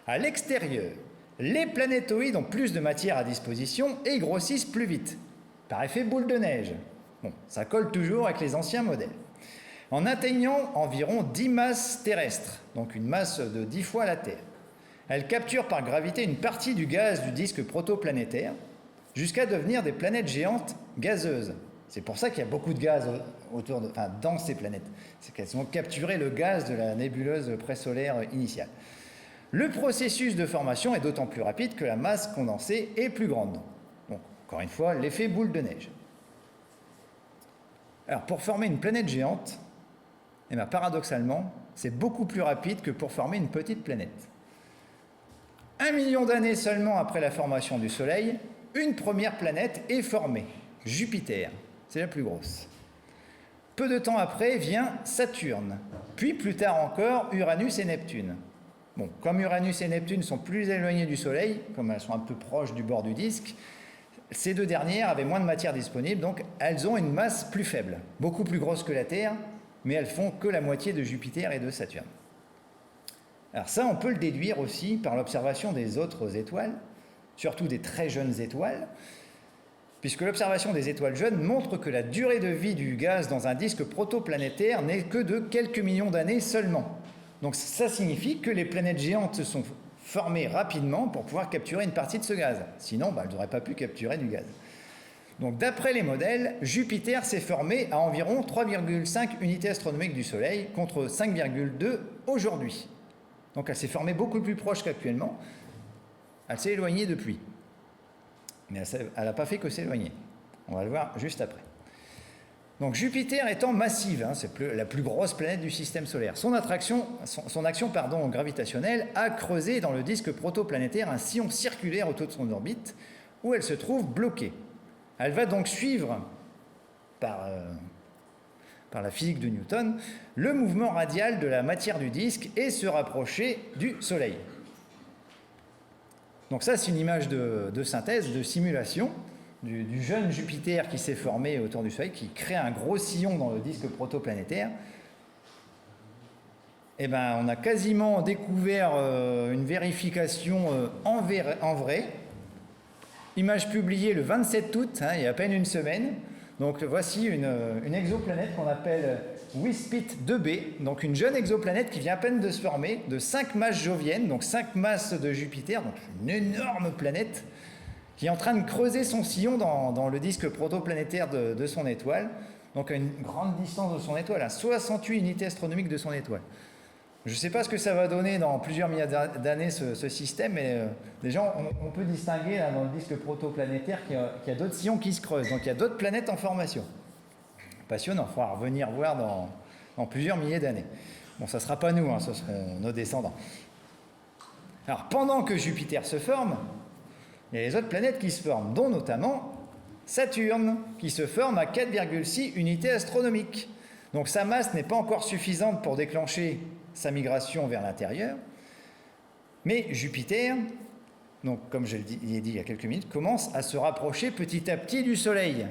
À l'extérieur, les planétoïdes ont plus de matière à disposition et grossissent plus vite, par effet boule de neige. Bon, ça colle toujours avec les anciens modèles. En atteignant environ 10 masses terrestres, donc une masse de 10 fois la Terre, elles capturent par gravité une partie du gaz du disque protoplanétaire, jusqu'à devenir des planètes géantes gazeuses. C'est pour ça qu'il y a beaucoup de gaz dans ces planètes. C'est qu'elles ont capturé le gaz de la nébuleuse présolaire initiale. Le processus de formation est d'autant plus rapide que la masse condensée est plus grande. Donc, encore une fois, l'effet boule de neige. Alors, pour former une planète géante, paradoxalement, c'est beaucoup plus rapide que pour former une petite planète. 1 million d'années seulement après la formation du Soleil, une première planète est formée, Jupiter. C'est la plus grosse. Peu de temps après vient Saturne, puis plus tard encore Uranus et Neptune. Bon, comme Uranus et Neptune sont plus éloignées du Soleil, comme elles sont un peu proches du bord du disque, ces deux dernières avaient moins de matière disponible, donc elles ont une masse plus faible, beaucoup plus grosse que la Terre, mais elles font que la moitié de Jupiter et de Saturne. Alors ça, on peut le déduire aussi par l'observation des autres étoiles, surtout des très jeunes étoiles, puisque l'observation des étoiles jeunes montre que la durée de vie du gaz dans un disque protoplanétaire n'est que de quelques millions d'années seulement. Donc ça signifie que les planètes géantes se sont formées rapidement pour pouvoir capturer une partie de ce gaz. Sinon, elles n'auraient pas pu capturer du gaz. Donc d'après les modèles, Jupiter s'est formé à environ 3,5 unités astronomiques du Soleil contre 5,2 aujourd'hui. Donc elle s'est formée beaucoup plus proche qu'actuellement. Elle s'est éloignée depuis. Mais elle n'a pas fait que s'éloigner. On va le voir juste après. Donc Jupiter étant massive, c'est la plus grosse planète du système solaire, son action gravitationnelle a creusé dans le disque protoplanétaire un sillon circulaire autour de son orbite où elle se trouve bloquée. Elle va donc suivre, par la physique de Newton, le mouvement radial de la matière du disque et se rapprocher du Soleil. Donc ça, c'est une image de synthèse, de simulation du jeune Jupiter qui s'est formé autour du Soleil, qui crée un gros sillon dans le disque protoplanétaire. Et ben, on a quasiment découvert une vérification en vrai. Image publiée le 27 août, il y a à peine une semaine. Donc voici une exoplanète qu'on appelle WISPIT 2b, donc une jeune exoplanète qui vient à peine de se former, de 5 masses joviennes, donc 5 masses de Jupiter, donc une énorme planète, qui est en train de creuser son sillon dans le disque protoplanétaire de son étoile, donc à une grande distance de son étoile, à 68 unités astronomiques de son étoile. Je ne sais pas ce que ça va donner dans plusieurs milliards d'années ce système, mais déjà on peut distinguer là, dans le disque protoplanétaire qu'il y a d'autres sillons qui se creusent, donc il y a d'autres planètes en formation. Passionnant, il faudra revenir voir dans plusieurs milliers d'années. Bon, ça ne sera pas nous, ce seront nos descendants. Alors pendant que Jupiter se forme, il y a les autres planètes qui se forment, dont notamment Saturne, qui se forme à 4,6 unités astronomiques. Donc sa masse n'est pas encore suffisante pour déclencher sa migration vers l'intérieur, mais Jupiter, donc comme je l'ai dit il y a quelques minutes, commence à se rapprocher petit à petit du Soleil,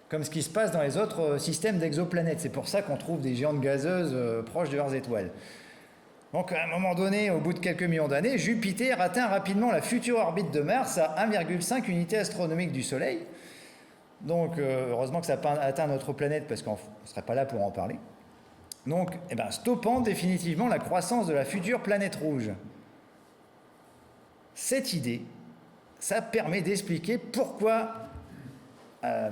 comme ce qui se passe dans les autres systèmes d'exoplanètes. C'est pour ça qu'on trouve des géantes gazeuses proches de leurs étoiles. Donc à un moment donné, au bout de quelques millions d'années, Jupiter atteint rapidement la future orbite de Mars à 1,5 unités astronomiques du Soleil. Donc heureusement que ça n'a pas atteint notre planète, parce qu'on ne serait pas là pour en parler. Donc, stoppant définitivement la croissance de la future planète rouge. Cette idée, ça permet d'expliquer pourquoi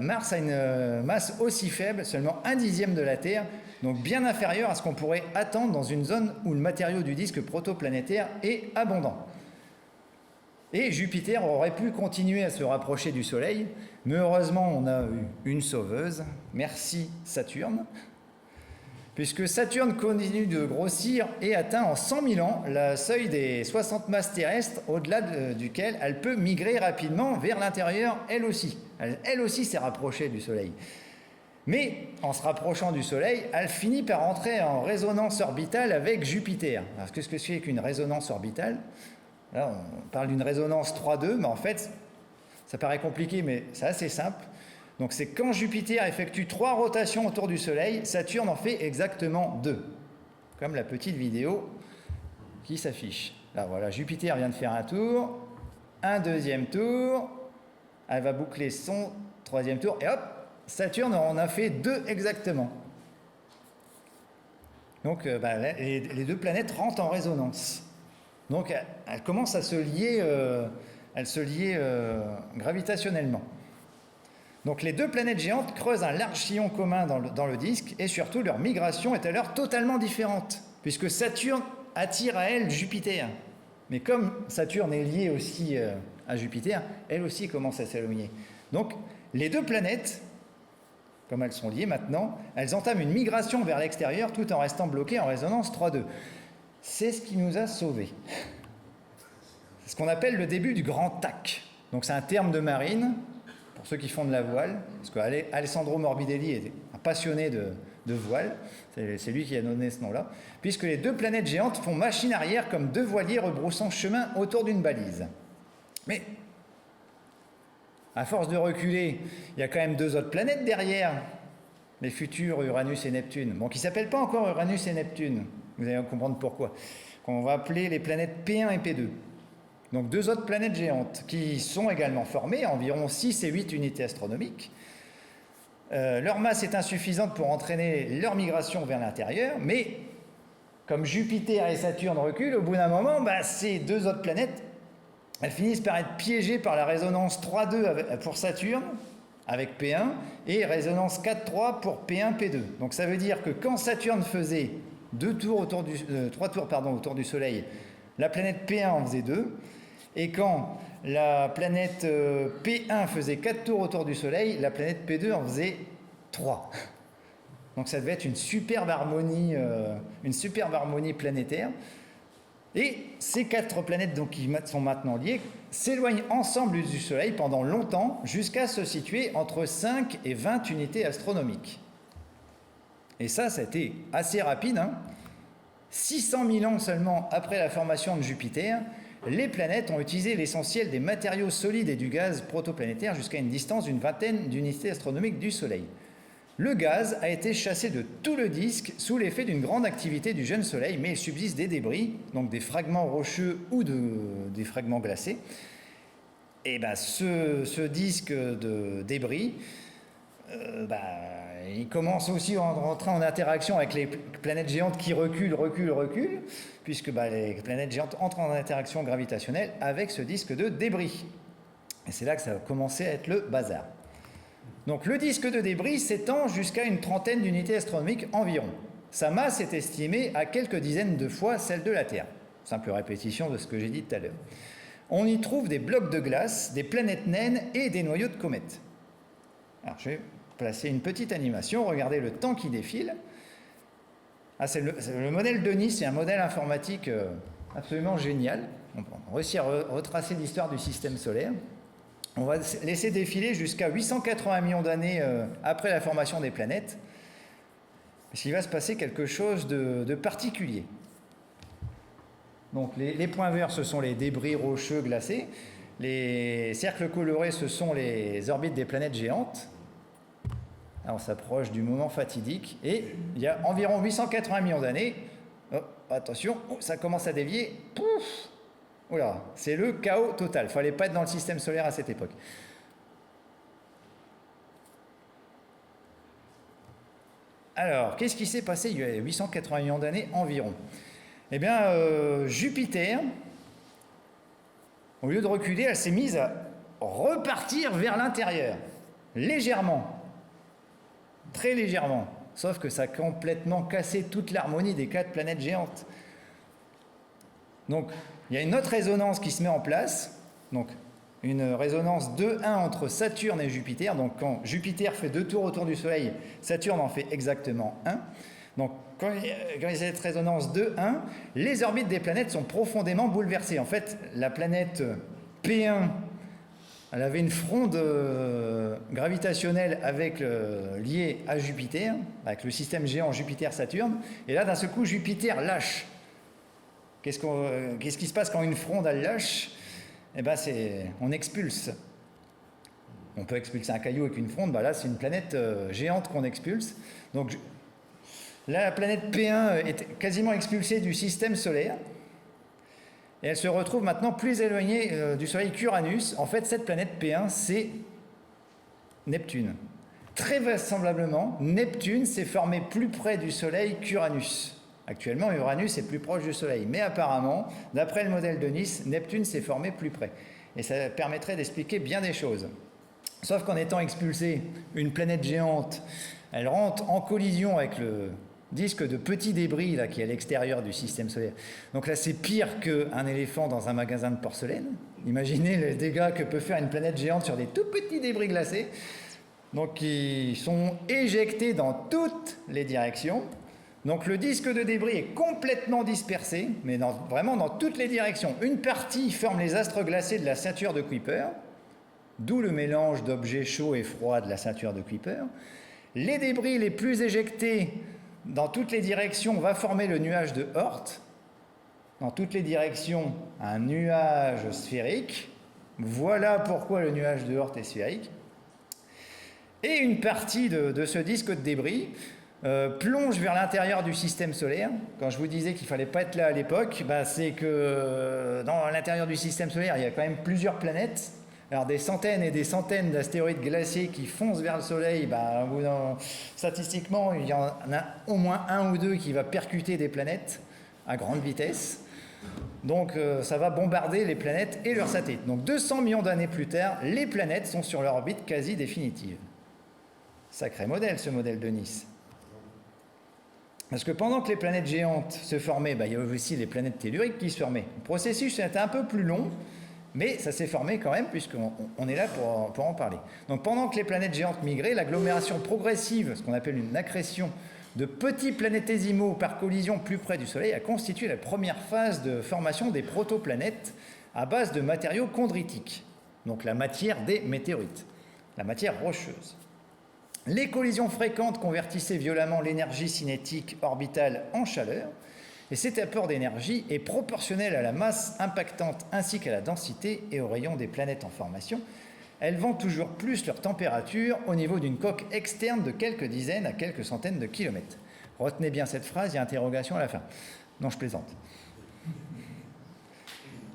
Mars a une masse aussi faible, seulement 1/10 de la Terre, donc bien inférieure à ce qu'on pourrait attendre dans une zone où le matériau du disque protoplanétaire est abondant. Et Jupiter aurait pu continuer à se rapprocher du Soleil, mais heureusement on a eu une sauveuse, merci Saturne, puisque Saturne continue de grossir et atteint en 100 000 ans le seuil des 60 masses terrestres, au-delà duquel elle peut migrer rapidement vers l'intérieur, elle aussi. Elle aussi s'est rapprochée du Soleil. Mais en se rapprochant du Soleil, elle finit par entrer en résonance orbitale avec Jupiter. Alors, qu'est-ce que c'est qu'une résonance orbitale ? Là, on parle d'une résonance 3-2, mais en fait, ça paraît compliqué, mais c'est assez simple. Donc c'est quand Jupiter effectue 3 rotations autour du Soleil, Saturne en fait exactement 2. Comme la petite vidéo qui s'affiche. Là voilà, Jupiter vient de faire un tour, un deuxième tour, elle va boucler son 3e tour, et hop, Saturne en a fait 2 exactement. Donc les 2 planètes rentrent en résonance. Donc elles commencent à se lier, gravitationnellement. Donc les 2 planètes géantes creusent un large sillon commun dans le disque, et surtout leur migration est alors totalement différente, puisque Saturne attire à elle Jupiter. Mais comme Saturne est liée aussi à Jupiter, elle aussi commence à s'éloigner. Donc les 2 planètes, comme elles sont liées maintenant, elles entament une migration vers l'extérieur tout en restant bloquées en résonance 3-2. C'est ce qui nous a sauvés. C'est ce qu'on appelle le début du grand tac. Donc c'est un terme de marine, pour ceux qui font de la voile, parce qu'Alessandro Morbidelli est un passionné de voile, c'est lui qui a donné ce nom-là, puisque les deux planètes géantes font machine arrière comme deux voiliers rebroussant chemin autour d'une balise. Mais, à force de reculer, il y a quand même deux autres planètes derrière, les futurs Uranus et Neptune, bon, qui ne s'appellent pas encore Uranus et Neptune, vous allez comprendre pourquoi, qu'on va appeler les planètes P1 et P2. Donc deux autres planètes géantes qui sont également formées, environ 6 et 8 unités astronomiques. Leur masse est insuffisante pour entraîner leur migration vers l'intérieur, mais comme Jupiter et Saturne reculent, au bout d'un moment, ces deux autres planètes, elles finissent par être piégées par la résonance 3,2 pour Saturne, avec P1, et résonance 4,3 pour P1, P2. Donc ça veut dire que quand Saturne faisait 3 tours autour du Soleil, la planète P1 en faisait 2, et quand la planète P1 faisait 4 tours autour du Soleil, la planète P2 en faisait 3. Donc ça devait être une superbe harmonie planétaire. Et ces 4 planètes donc, qui sont maintenant liées s'éloignent ensemble du Soleil pendant longtemps, jusqu'à se situer entre 5 et 20 unités astronomiques. Et ça a été assez rapide. 600 000 ans seulement après la formation de Jupiter, les planètes ont utilisé l'essentiel des matériaux solides et du gaz protoplanétaire jusqu'à une distance d'une vingtaine d'unités astronomiques du Soleil. Le gaz a été chassé de tout le disque sous l'effet d'une grande activité du jeune Soleil, mais il subsiste des débris, donc des fragments rocheux ou des fragments glacés. Et ce disque de débris, il commence aussi à rentrer en interaction avec les planètes géantes qui reculent, puisque les planètes géantes entrent en interaction gravitationnelle avec ce disque de débris. Et c'est là que ça a commencé à être le bazar. Donc le disque de débris s'étend jusqu'à une trentaine d'unités astronomiques environ. Sa masse est estimée à quelques dizaines de fois celle de la Terre. Simple répétition de ce que j'ai dit tout à l'heure. On y trouve des blocs de glace, des planètes naines et des noyaux de comètes. Alors je vais placer une petite animation, regardez le temps qui défile. C'est le modèle Denis, c'est un modèle informatique absolument génial. On réussit à retracer l'histoire du système solaire. On va laisser défiler jusqu'à 880 millions d'années après la formation des planètes, parce qu'il va se passer quelque chose de particulier. Donc les points verts, ce sont les débris rocheux glacés. Les cercles colorés, ce sont les orbites des planètes géantes. Là, on s'approche du moment fatidique. Et il y a environ 880 millions d'années. Oh, attention, ça commence à dévier. Pouf! Oula, c'est le chaos total. Il ne fallait pas être dans le système solaire à cette époque. Alors, qu'est-ce qui s'est passé il y a 880 millions d'années environ? Eh bien, Jupiter, au lieu de reculer, elle s'est mise à repartir vers l'intérieur, légèrement, très légèrement. Sauf que ça a complètement cassé toute l'harmonie des 4 planètes géantes. Donc, il y a une autre résonance qui se met en place, donc une résonance 2-1 entre Saturne et Jupiter. Donc quand Jupiter fait 2 tours autour du Soleil, Saturne en fait exactement 1. Donc quand il y a cette résonance 2-1, les orbites des planètes sont profondément bouleversées. En fait, la planète P1, elle avait une fronde gravitationnelle liée à Jupiter, avec le système géant Jupiter-Saturne. Et là, d'un seul coup, Jupiter lâche. Qu'est-ce qui se passe quand une fronde elle lâche? Eh bien, on expulse. On peut expulser un caillou avec une fronde. Là, c'est une planète géante qu'on expulse. Donc, là, la planète P1 est quasiment expulsée du système solaire. Et elle se retrouve maintenant plus éloignée du Soleil qu'Uranus. En fait, cette planète P1, c'est Neptune. Très vraisemblablement, Neptune s'est formé plus près du Soleil qu'Uranus. Actuellement, Uranus est plus proche du Soleil, mais apparemment, d'après le modèle de Nice, Neptune s'est formé plus près. Et ça permettrait d'expliquer bien des choses. Sauf qu'en étant expulsée, une planète géante, elle rentre en collision avec le disque de petits débris qui est à l'extérieur du système solaire. Donc là, c'est pire qu'un éléphant dans un magasin de porcelaine. Imaginez les dégâts que peut faire une planète géante sur des tout petits débris glacés. Donc, ils sont éjectés dans toutes les directions. Donc le disque de débris est complètement dispersé, mais vraiment dans toutes les directions. Une partie forme les astres glacés de la ceinture de Kuiper, d'où le mélange d'objets chauds et froids de la ceinture de Kuiper. Les débris les plus éjectés dans toutes les directions va former le nuage de Oort. Dans toutes les directions, un nuage sphérique. Voilà pourquoi le nuage de Oort est sphérique. Et une partie de ce disque de débris plonge vers l'intérieur du système solaire. Quand je vous disais qu'il ne fallait pas être là à l'époque, c'est que dans l'intérieur du système solaire, il y a quand même plusieurs planètes. Alors des centaines et des centaines d'astéroïdes glaciers qui foncent vers le Soleil, statistiquement, il y en a au moins un ou deux qui va percuter des planètes à grande vitesse. Donc ça va bombarder les planètes et leurs satellites. Donc 200 millions d'années plus tard, les planètes sont sur leur orbite quasi définitive. Sacré modèle, ce modèle de Nice. Parce que pendant que les planètes géantes se formaient, il y avait aussi les planètes telluriques qui se formaient. Le processus était un peu plus long, mais ça s'est formé quand même, puisqu'on est là pour en parler. Donc pendant que les planètes géantes migraient, l'agglomération progressive, ce qu'on appelle une accrétion, de petits planétésimaux par collision plus près du Soleil a constitué la première phase de formation des protoplanètes à base de matériaux chondritiques, donc la matière des météorites, la matière rocheuse. Les collisions fréquentes convertissaient violemment l'énergie cinétique orbitale en chaleur, et cet apport d'énergie est proportionnel à la masse impactante ainsi qu'à la densité et au rayon des planètes en formation. Elles vendent toujours plus leur température au niveau d'une coque externe de quelques dizaines à quelques centaines de kilomètres. Retenez bien cette phrase, il y a interrogation à la fin. Non, je plaisante.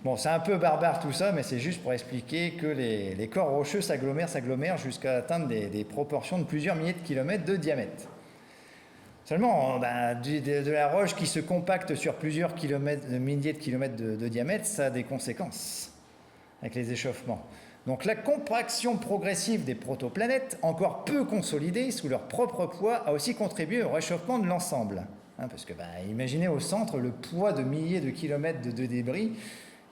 Bon, c'est un peu barbare tout ça, mais c'est juste pour expliquer que les corps rocheux s'agglomèrent jusqu'à atteindre des proportions de plusieurs milliers de kilomètres de diamètre. Seulement, de la roche qui se compacte sur plusieurs milliers de kilomètres de diamètre, ça a des conséquences avec les échauffements. Donc la compaction progressive des protoplanètes, encore peu consolidées sous leur propre poids, a aussi contribué au réchauffement de l'ensemble. Parce que, imaginez au centre le poids de milliers de kilomètres de débris.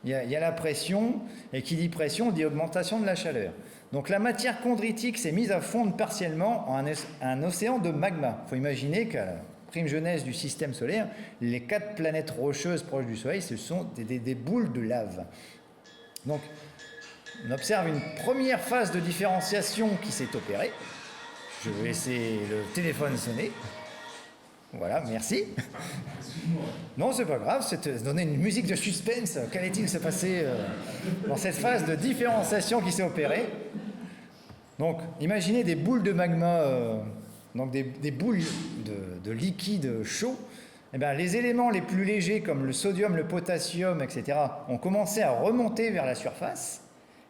Il y a la pression, et qui dit pression dit augmentation de la chaleur. Donc la matière chondritique s'est mise à fondre partiellement en un océan de magma. Il faut imaginer qu'à la prime jeunesse du système solaire, les 4 planètes rocheuses proches du Soleil, ce sont des boules de lave. Donc on observe une première phase de différenciation qui s'est opérée. Je vais laisser le téléphone sonner. Voilà, merci. Non, c'est pas grave, c'est donner une musique de suspense. Qu'allait-il se passer dans cette phase de différenciation qui s'est opérée? Donc, imaginez des boules de magma, donc des boules de liquide chaud. Les éléments les plus légers, comme le sodium, le potassium, etc., ont commencé à remonter vers la surface.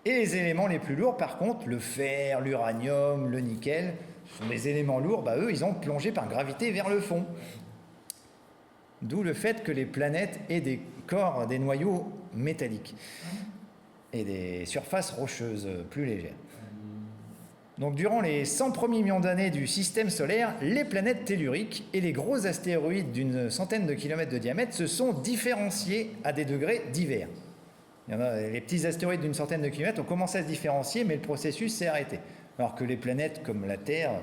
Et les éléments les plus lourds, par contre, le fer, l'uranium, le nickel, ce sont des éléments lourds, eux, ils ont plongé par gravité vers le fond. D'où le fait que les planètes aient des corps, des noyaux métalliques et des surfaces rocheuses plus légères. Donc, durant les 100 premiers millions d'années du système solaire, les planètes telluriques et les gros astéroïdes d'une centaine de kilomètres de diamètre se sont différenciés à des degrés divers. Les petits astéroïdes d'une centaine de kilomètres ont commencé à se différencier, mais le processus s'est arrêté. Alors que les planètes comme la Terre,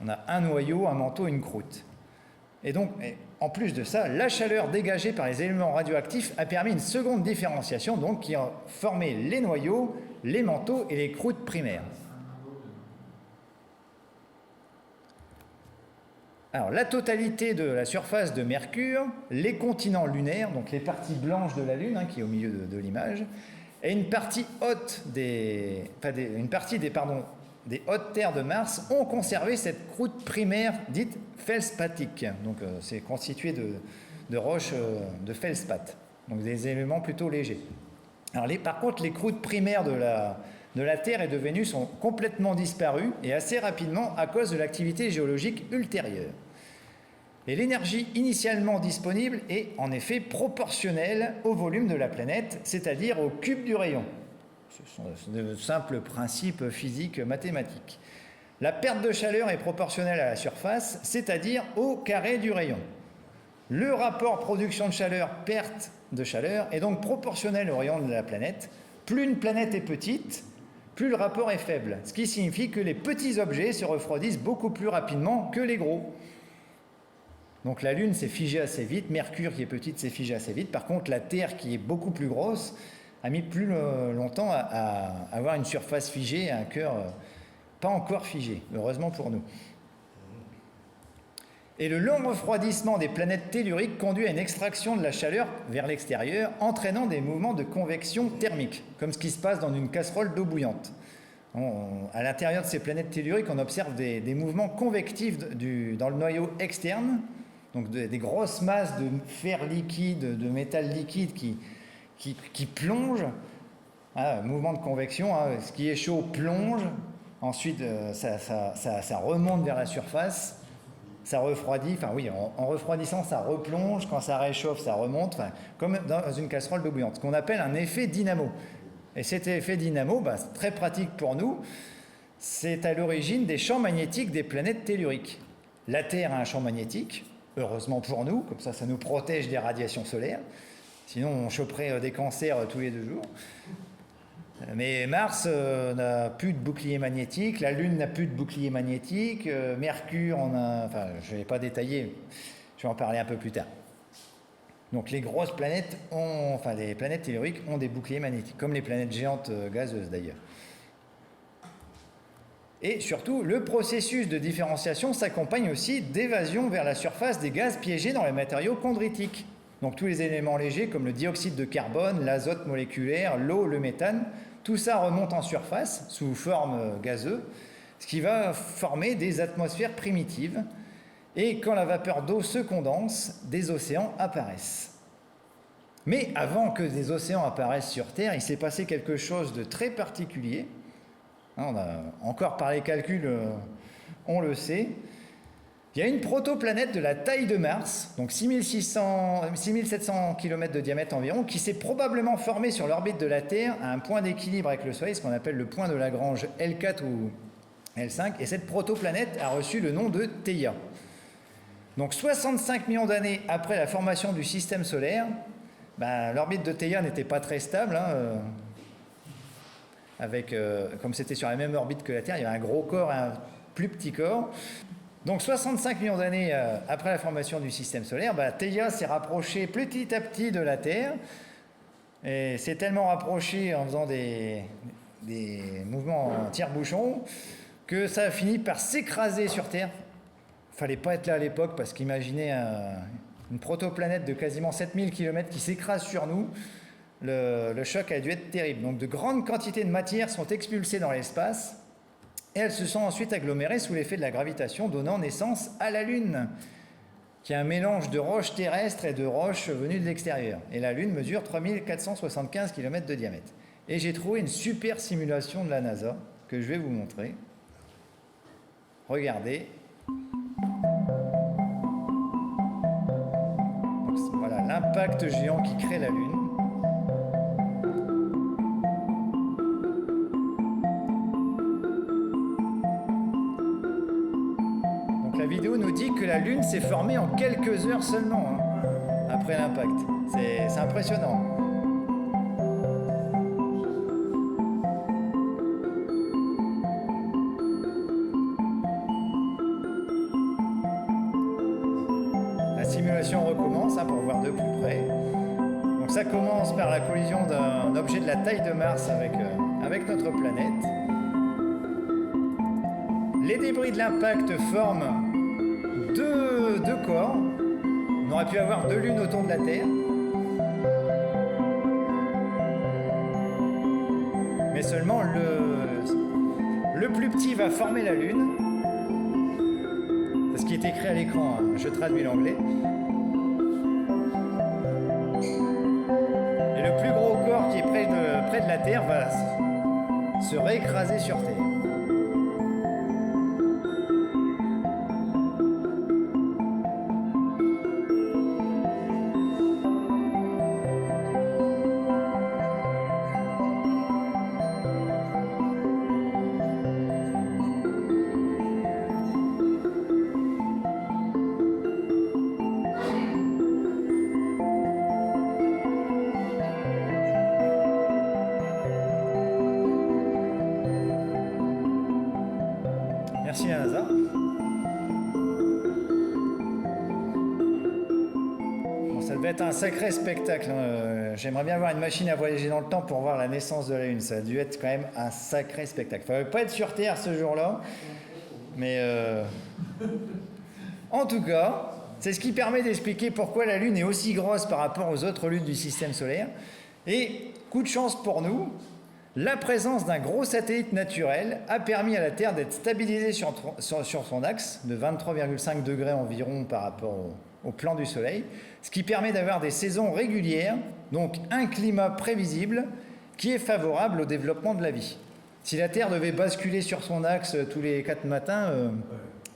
on a un noyau, un manteau, une croûte. Et donc, en plus de ça, la chaleur dégagée par les éléments radioactifs a permis une seconde différenciation, donc qui a formé les noyaux, les manteaux et les croûtes primaires. Alors, la totalité de la surface de Mercure, les continents lunaires, donc les parties blanches de la Lune, qui est au milieu de l'image, et une partie haute des hautes terres de Mars ont conservé cette croûte primaire dite feldspatique. Donc, c'est constitué de roches de feldspath, donc des éléments plutôt légers. Alors, par contre, les croûtes primaires de la Terre et de Vénus ont complètement disparu, et assez rapidement à cause de l'activité géologique ultérieure. Et l'énergie initialement disponible est en effet proportionnelle au volume de la planète, c'est-à-dire au cube du rayon. Ce sont de simples principes physiques mathématiques. La perte de chaleur est proportionnelle à la surface, c'est-à-dire au carré du rayon. Le rapport production de chaleur, perte de chaleur est donc proportionnel au rayon de la planète. Plus une planète est petite, plus le rapport est faible, ce qui signifie que les petits objets se refroidissent beaucoup plus rapidement que les gros. Donc la Lune s'est figée assez vite, Mercure qui est petite s'est figée assez vite. Par contre, la Terre qui est beaucoup plus grosse a mis plus longtemps à avoir une surface figée, un cœur pas encore figé, heureusement pour nous. Et le long refroidissement des planètes telluriques conduit à une extraction de la chaleur vers l'extérieur, entraînant des mouvements de convection thermique, comme ce qui se passe dans une casserole d'eau bouillante. À l'intérieur de ces planètes telluriques, on observe des mouvements convectifs dans le noyau externe, donc des grosses masses de fer liquide, de métal liquide qui plongent. Mouvement de convection, ce qui est chaud plonge, ensuite ça remonte vers la surface, ça refroidit, en refroidissant ça replonge, quand ça réchauffe ça remonte, comme dans une casserole d'eau bouillante, ce qu'on appelle un effet dynamo. Et cet effet dynamo, c'est très pratique pour nous, c'est à l'origine des champs magnétiques des planètes telluriques. La Terre a un champ magnétique, heureusement pour nous, comme ça nous protège des radiations solaires, sinon on choperait des cancers tous les 2 jours. Mais Mars n'a plus de bouclier magnétique, la Lune n'a plus de bouclier magnétique, Mercure je ne vais pas détailler, je vais en parler un peu plus tard. Donc les grosses planètes les planètes telluriques ont des boucliers magnétiques, comme les planètes géantes gazeuses d'ailleurs. Et surtout, le processus de différenciation s'accompagne aussi d'évasion vers la surface des gaz piégés dans les matériaux chondritiques. Donc tous les éléments légers comme le dioxyde de carbone, l'azote moléculaire, l'eau, le méthane, tout ça remonte en surface sous forme gazeuse, ce qui va former des atmosphères primitives. Et quand la vapeur d'eau se condense, des océans apparaissent. Mais avant que des océans apparaissent sur Terre, il s'est passé quelque chose de très particulier. Encore par les calculs, on le sait. Il y a une protoplanète de la taille de Mars, donc 6700 km de diamètre environ, qui s'est probablement formée sur l'orbite de la Terre à un point d'équilibre avec le Soleil, ce qu'on appelle le point de Lagrange L4 ou L5, et cette protoplanète a reçu le nom de Theia. Donc 65 millions d'années après la formation du système solaire, l'orbite de Theia n'était pas très stable, comme c'était sur la même orbite que la Terre, il y avait un gros corps et un plus petit corps. Donc 65 millions d'années après la formation du système solaire, Theia s'est rapproché petit à petit de la Terre, et s'est tellement rapproché en faisant des mouvements en tire-bouchon que ça a fini par s'écraser sur Terre. Il ne fallait pas être là à l'époque, parce qu'imaginez une protoplanète de quasiment 7000 km qui s'écrase sur nous, le choc a dû être terrible. Donc de grandes quantités de matière sont expulsées dans l'espace, et elles se sont ensuite agglomérées sous l'effet de la gravitation, donnant naissance à la Lune, qui est un mélange de roches terrestres et de roches venues de l'extérieur. Et la Lune mesure 3475 km de diamètre. Et j'ai trouvé une super simulation de la NASA, que je vais vous montrer. Regardez. Donc, voilà l'impact géant qui crée la Lune. La vidéo nous dit que la Lune s'est formée en quelques heures seulement, après l'impact. C'est impressionnant. La simulation recommence pour voir de plus près. Donc ça commence par la collision d'un objet de la taille de Mars avec notre planète. Les débris de l'impact forment deux corps. On aurait pu avoir 2 lunes autour de la Terre. Mais seulement le plus petit va former la Lune. C'est ce qui est écrit à l'écran, je traduis l'anglais. Et le plus gros corps qui est près de la Terre va se réécraser sur Terre. Merci à NASA. Bon, ça devait être un sacré spectacle, J'aimerais bien avoir une machine à voyager dans le temps pour voir la naissance de la Lune. Ça a dû être quand même un sacré spectacle. Il ne fallait pas être sur Terre ce jour-là. Mais en tout cas, c'est ce qui permet d'expliquer pourquoi la Lune est aussi grosse par rapport aux autres lunes du système solaire. Et coup de chance pour nous, la présence d'un gros satellite naturel a permis à la Terre d'être stabilisée sur son axe de 23,5 degrés environ par rapport au plan du Soleil, ce qui permet d'avoir des saisons régulières, donc un climat prévisible qui est favorable au développement de la vie. Si la Terre devait basculer sur son axe tous les 4 matins,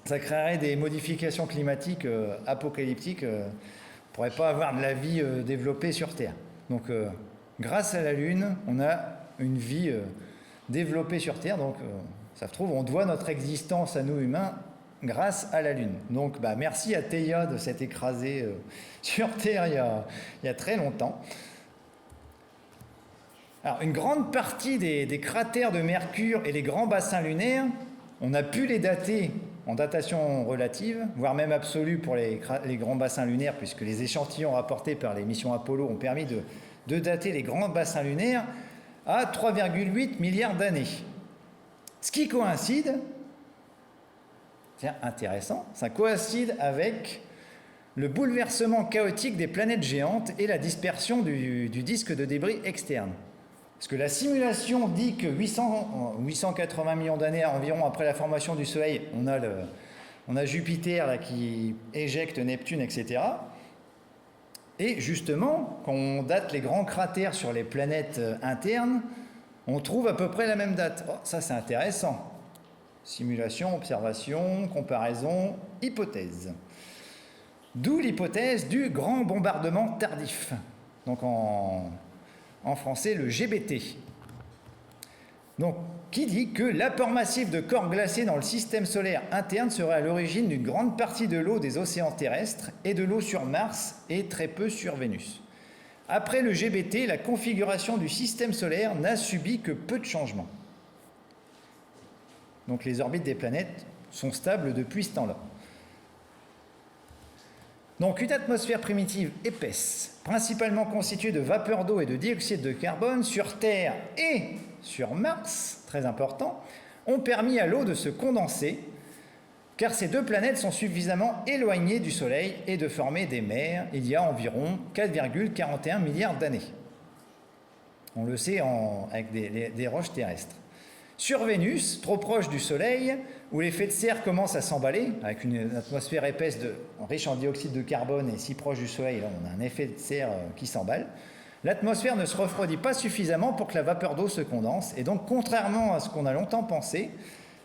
ça créerait des modifications climatiques apocalyptiques. On ne pourrait pas avoir de la vie développée sur Terre. Donc, grâce à la Lune, on a une vie développée sur Terre. Donc, ça se trouve, on doit notre existence à nous humains grâce à la Lune. Donc, merci à Theia de s'être écrasée sur Terre il y a très longtemps. Alors, une grande partie des cratères de Mercure et les grands bassins lunaires, on a pu les dater en datation relative, voire même absolue pour les grands bassins lunaires, puisque les échantillons rapportés par les missions Apollo ont permis de dater les grands bassins lunaires à 3,8 milliards d'années. Ce qui coïncide, c'est intéressant, ça coïncide avec le bouleversement chaotique des planètes géantes et la dispersion du disque de débris externe. Parce que la simulation dit que 880 millions d'années environ après la formation du Soleil, on a Jupiter là, qui éjecte Neptune, etc. Et justement, quand on date les grands cratères sur les planètes internes, on trouve à peu près la même date. Oh, ça, c'est intéressant. Simulation, observation, comparaison, hypothèse. D'où l'hypothèse du grand bombardement tardif. Donc en français, le GBT. Donc, qui dit que l'apport massif de corps glacés dans le système solaire interne serait à l'origine d'une grande partie de l'eau des océans terrestres et de l'eau sur Mars et très peu sur Vénus. Après le GBT, la configuration du système solaire n'a subi que peu de changements. Donc les orbites des planètes sont stables depuis ce temps-là. Donc une atmosphère primitive épaisse, principalement constituée de vapeur d'eau et de dioxyde de carbone sur Terre et sur Mars, très important, ont permis à l'eau de se condenser, car ces deux planètes sont suffisamment éloignées du Soleil et de former des mers il y a environ 4,41 milliards d'années. On le sait avec des roches terrestres. Sur Vénus, trop proche du Soleil, où l'effet de serre commence à s'emballer, avec une atmosphère épaisse riche en dioxyde de carbone et si proche du Soleil, là on a un effet de serre qui s'emballe, l'atmosphère ne se refroidit pas suffisamment pour que la vapeur d'eau se condense, et donc contrairement à ce qu'on a longtemps pensé,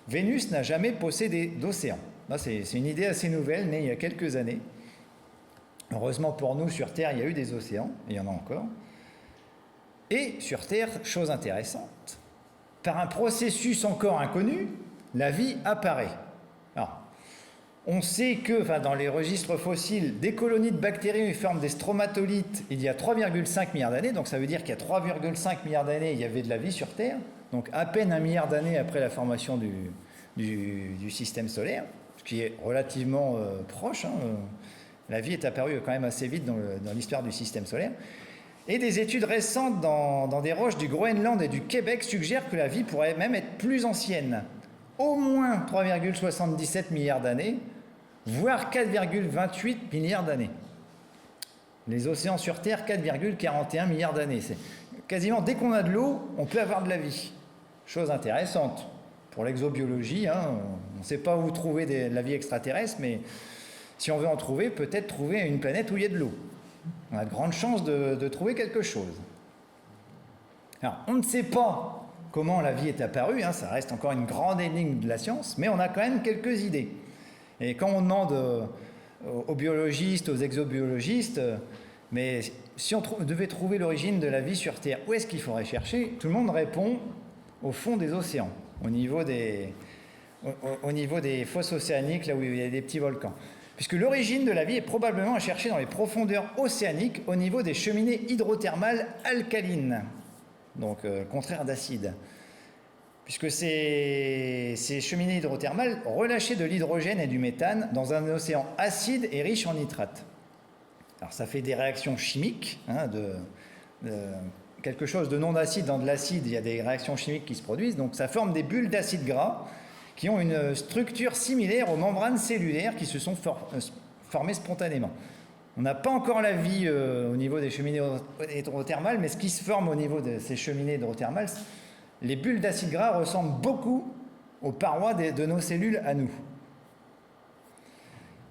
Vénus n'a jamais possédé d'océan. Là, c'est une idée assez nouvelle, née il y a quelques années. Heureusement pour nous, sur Terre, il y a eu des océans, et il y en a encore. Et sur Terre, chose intéressante, par un processus encore inconnu, la vie apparaît. Alors, on sait que, dans les registres fossiles, des colonies de bactéries forment des stromatolites il y a 3,5 milliards d'années, donc ça veut dire qu'il y a 3,5 milliards d'années, il y avait de la vie sur Terre, donc à peine 1 milliard d'années après la formation du système solaire, ce qui est relativement proche. La vie est apparue quand même assez vite dans l'histoire du système solaire. Et des études récentes dans des roches du Groenland et du Québec suggèrent que la vie pourrait même être plus ancienne, au moins 3,77 milliards d'années, voire 4,28 milliards d'années. Les océans sur Terre, 4,41 milliards d'années. C'est quasiment dès qu'on a de l'eau, on peut avoir de la vie. Chose intéressante. Pour l'exobiologie, on ne sait pas où trouver de la vie extraterrestre, mais si on veut en trouver, peut-être trouver une planète où il y a de l'eau. On a de grandes chances de trouver quelque chose. Alors, on ne sait pas comment la vie est apparue, ça reste encore une grande énigme de la science, mais on a quand même quelques idées. Et quand on demande aux biologistes, aux exobiologistes, mais si on devait trouver l'origine de la vie sur Terre, où est-ce qu'il faudrait chercher? Tout le monde répond au fond des océans, au niveau des fosses océaniques, là où il y a des petits volcans. Puisque l'origine de la vie est probablement à chercher dans les profondeurs océaniques au niveau des cheminées hydrothermales alcalines, donc contraire d'acide. Puisque ces cheminées hydrothermales relâchaient de l'hydrogène et du méthane dans un océan acide et riche en nitrates. Alors ça fait des réactions chimiques quelque chose de non acide dans de l'acide, il y a des réactions chimiques qui se produisent, donc ça forme des bulles d'acide gras qui ont une structure similaire aux membranes cellulaires qui se sont formées spontanément. On n'a pas encore la vie au niveau des cheminées hydrothermales, mais ce qui se forme au niveau de ces cheminées hydrothermales, les bulles d'acide gras ressemblent beaucoup aux parois de nos cellules à nous.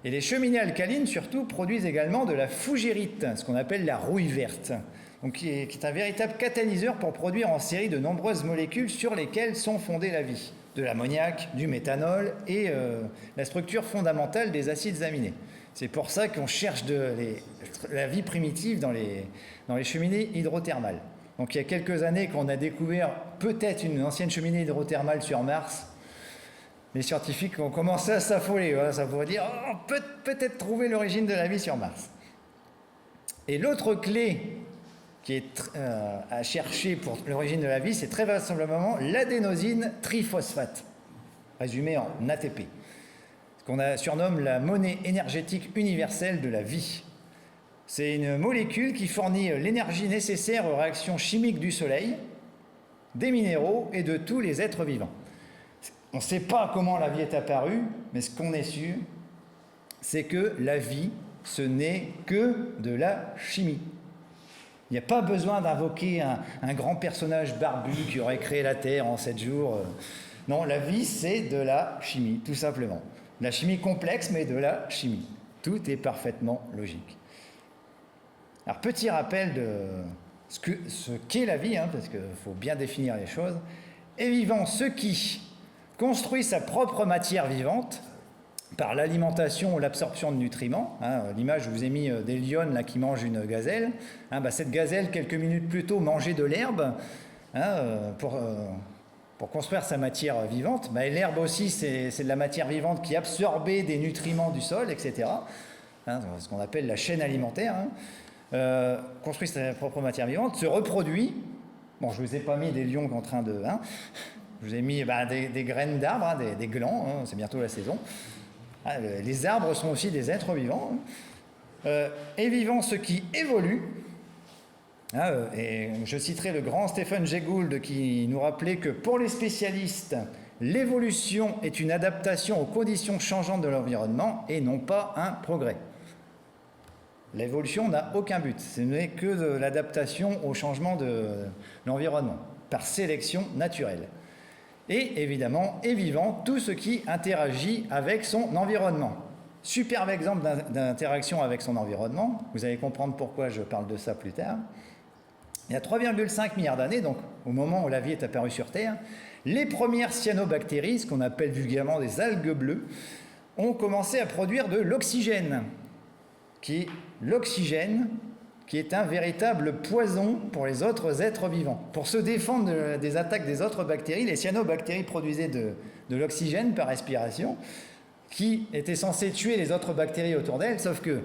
Et les cheminées alcalines, surtout, produisent également de la fougérite, ce qu'on appelle la rouille verte, donc qui est un véritable catalyseur pour produire en série de nombreuses molécules sur lesquelles sont fondées la vie, de l'ammoniac, du méthanol et la structure fondamentale des acides aminés. C'est pour ça qu'on cherche la vie primitive dans les cheminées hydrothermales. Donc il y a quelques années qu'on a découvert peut-être une ancienne cheminée hydrothermale sur Mars. Les scientifiques ont commencé à s'affoler. Voilà, ça pourrait dire on peut peut-être trouver l'origine de la vie sur Mars. Et l'autre clé qui est à chercher pour l'origine de la vie, c'est très vraisemblablement l'adénosine triphosphate, résumé en ATP. Ce qu'on surnomme la monnaie énergétique universelle de la vie. C'est une molécule qui fournit l'énergie nécessaire aux réactions chimiques du Soleil, des minéraux et de tous les êtres vivants. On ne sait pas comment la vie est apparue, mais ce qu'on est sûr, c'est que la vie, ce n'est que de la chimie. Il n'y a pas besoin d'invoquer un grand personnage barbu qui aurait créé la Terre en 7 jours. Non, la vie, c'est de la chimie, tout simplement. La chimie complexe, mais de la chimie. Tout est parfaitement logique. Alors, petit rappel de ce qu'est la vie, parce qu'il faut bien définir les choses. Est vivant ce qui construit sa propre matière vivante par l'alimentation ou l'absorption de nutriments. L'image, je vous ai mis des lionnes là, qui mangent une gazelle. Cette gazelle, quelques minutes plus tôt, mangeait de l'herbe pour construire sa matière vivante. L'herbe aussi, c'est de la matière vivante qui absorbait des nutriments du sol, etc. Ce qu'on appelle la chaîne alimentaire. Construit sa propre matière vivante, se reproduit. Bon, je ne vous ai pas mis des lions en train de... je vous ai mis des graines d'arbres, des glands, c'est bientôt la saison. Les arbres sont aussi des êtres vivants. Et vivant ce qui évolue. Et je citerai le grand Stephen Jay Gould qui nous rappelait que pour les spécialistes, l'évolution est une adaptation aux conditions changeantes de l'environnement et non pas un progrès. L'évolution n'a aucun but, ce n'est que de l'adaptation au changement de l'environnement, par sélection naturelle. Et évidemment, est vivant tout ce qui interagit avec son environnement. Superbe exemple d'interaction avec son environnement, vous allez comprendre pourquoi je parle de ça plus tard. Il y a 3,5 milliards d'années, donc au moment où la vie est apparue sur Terre, les premières cyanobactéries, ce qu'on appelle vulgairement des algues bleues, ont commencé à produire de l'oxygène, qui est un véritable poison pour les autres êtres vivants. Pour se défendre des attaques des autres bactéries, les cyanobactéries produisaient de l'oxygène par respiration, qui était censé tuer les autres bactéries autour d'elles, sauf que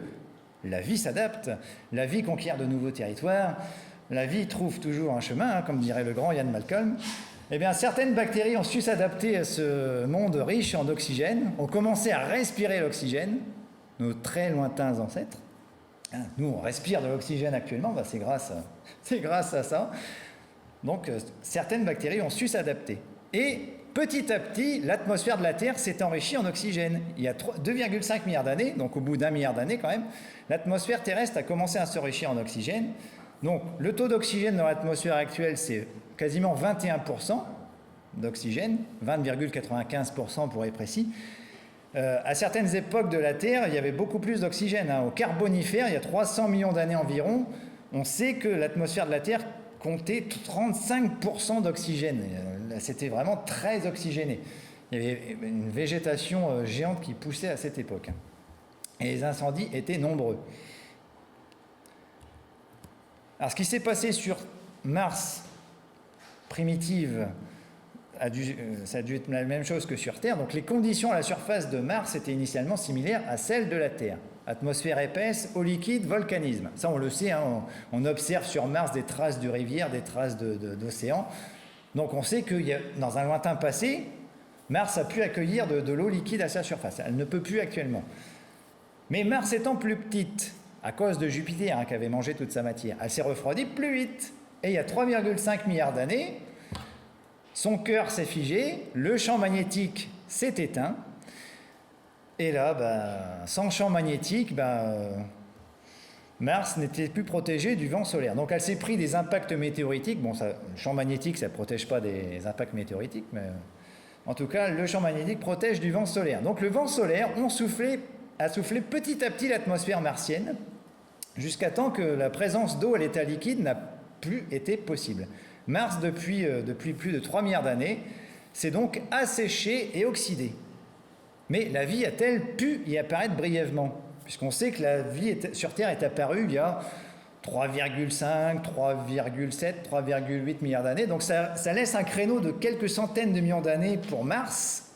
la vie s'adapte, la vie conquiert de nouveaux territoires, la vie trouve toujours un chemin, comme dirait le grand Ian Malcolm. Eh bien, certaines bactéries ont su s'adapter à ce monde riche en oxygène, ont commencé à respirer l'oxygène, nos très lointains ancêtres. Nous, on respire de l'oxygène actuellement, c'est grâce à ça. Donc, certaines bactéries ont su s'adapter. Et petit à petit, l'atmosphère de la Terre s'est enrichie en oxygène. Il y a 2,5 milliards d'années, donc au bout d'1 milliard d'années quand même, l'atmosphère terrestre a commencé à s'enrichir en oxygène. Donc, le taux d'oxygène dans l'atmosphère actuelle, c'est quasiment 21% d'oxygène, 20,95% pour être précis. À certaines époques de la Terre, il y avait beaucoup plus d'oxygène. Au Carbonifère, il y a 300 millions d'années environ, on sait que l'atmosphère de la Terre comptait 35% d'oxygène. C'était vraiment très oxygéné. Il y avait une végétation géante qui poussait à cette époque. Et les incendies étaient nombreux. Alors, ce qui s'est passé sur Mars primitive, ça a dû être la même chose que sur Terre. Donc les conditions à la surface de Mars étaient initialement similaires à celles de la Terre. Atmosphère épaisse, eau liquide, volcanisme. Ça, on le sait, on observe sur Mars des traces de rivières, des traces d'océans. Donc on sait que dans un lointain passé, Mars a pu accueillir de l'eau liquide à sa surface. Elle ne peut plus actuellement. Mais Mars étant plus petite, à cause de Jupiter qui avait mangé toute sa matière. Elle s'est refroidie plus vite. Et il y a 3,5 milliards d'années, son cœur s'est figé, le champ magnétique s'est éteint. Et là, sans champ magnétique, Mars n'était plus protégé du vent solaire. Donc elle s'est pris des impacts météoritiques. Bon, le champ magnétique, ça ne protège pas des impacts météoritiques, mais en tout cas, le champ magnétique protège du vent solaire. Donc le vent solaire a soufflé petit à petit l'atmosphère martienne, jusqu'à temps que la présence d'eau à l'état liquide n'a plus été possible. Mars, depuis plus de 3 milliards d'années, s'est donc asséché et oxydé. Mais la vie a-t-elle pu y apparaître brièvement ? Puisqu'on sait que la vie sur Terre est apparue il y a 3,5, 3,7, 3,8 milliards d'années. Donc ça laisse un créneau de quelques centaines de millions d'années pour Mars,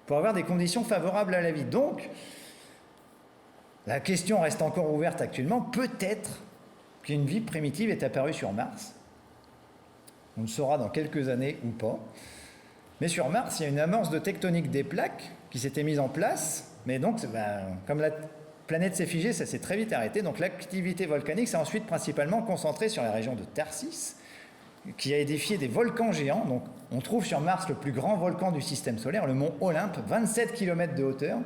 pour avoir des conditions favorables à la vie. Donc, la question reste encore ouverte actuellement. Peut-être qu'une vie primitive est apparue sur Mars. On le saura dans quelques années ou pas. Mais sur Mars, il y a une amorce de tectonique des plaques qui s'était mise en place. Mais donc, comme la planète s'est figée, ça s'est très vite arrêté. Donc l'activité volcanique s'est ensuite principalement concentrée sur la région de Tharsis, qui a édifié des volcans géants. Donc on trouve sur Mars le plus grand volcan du système solaire, le mont Olympe, 27 km de hauteur,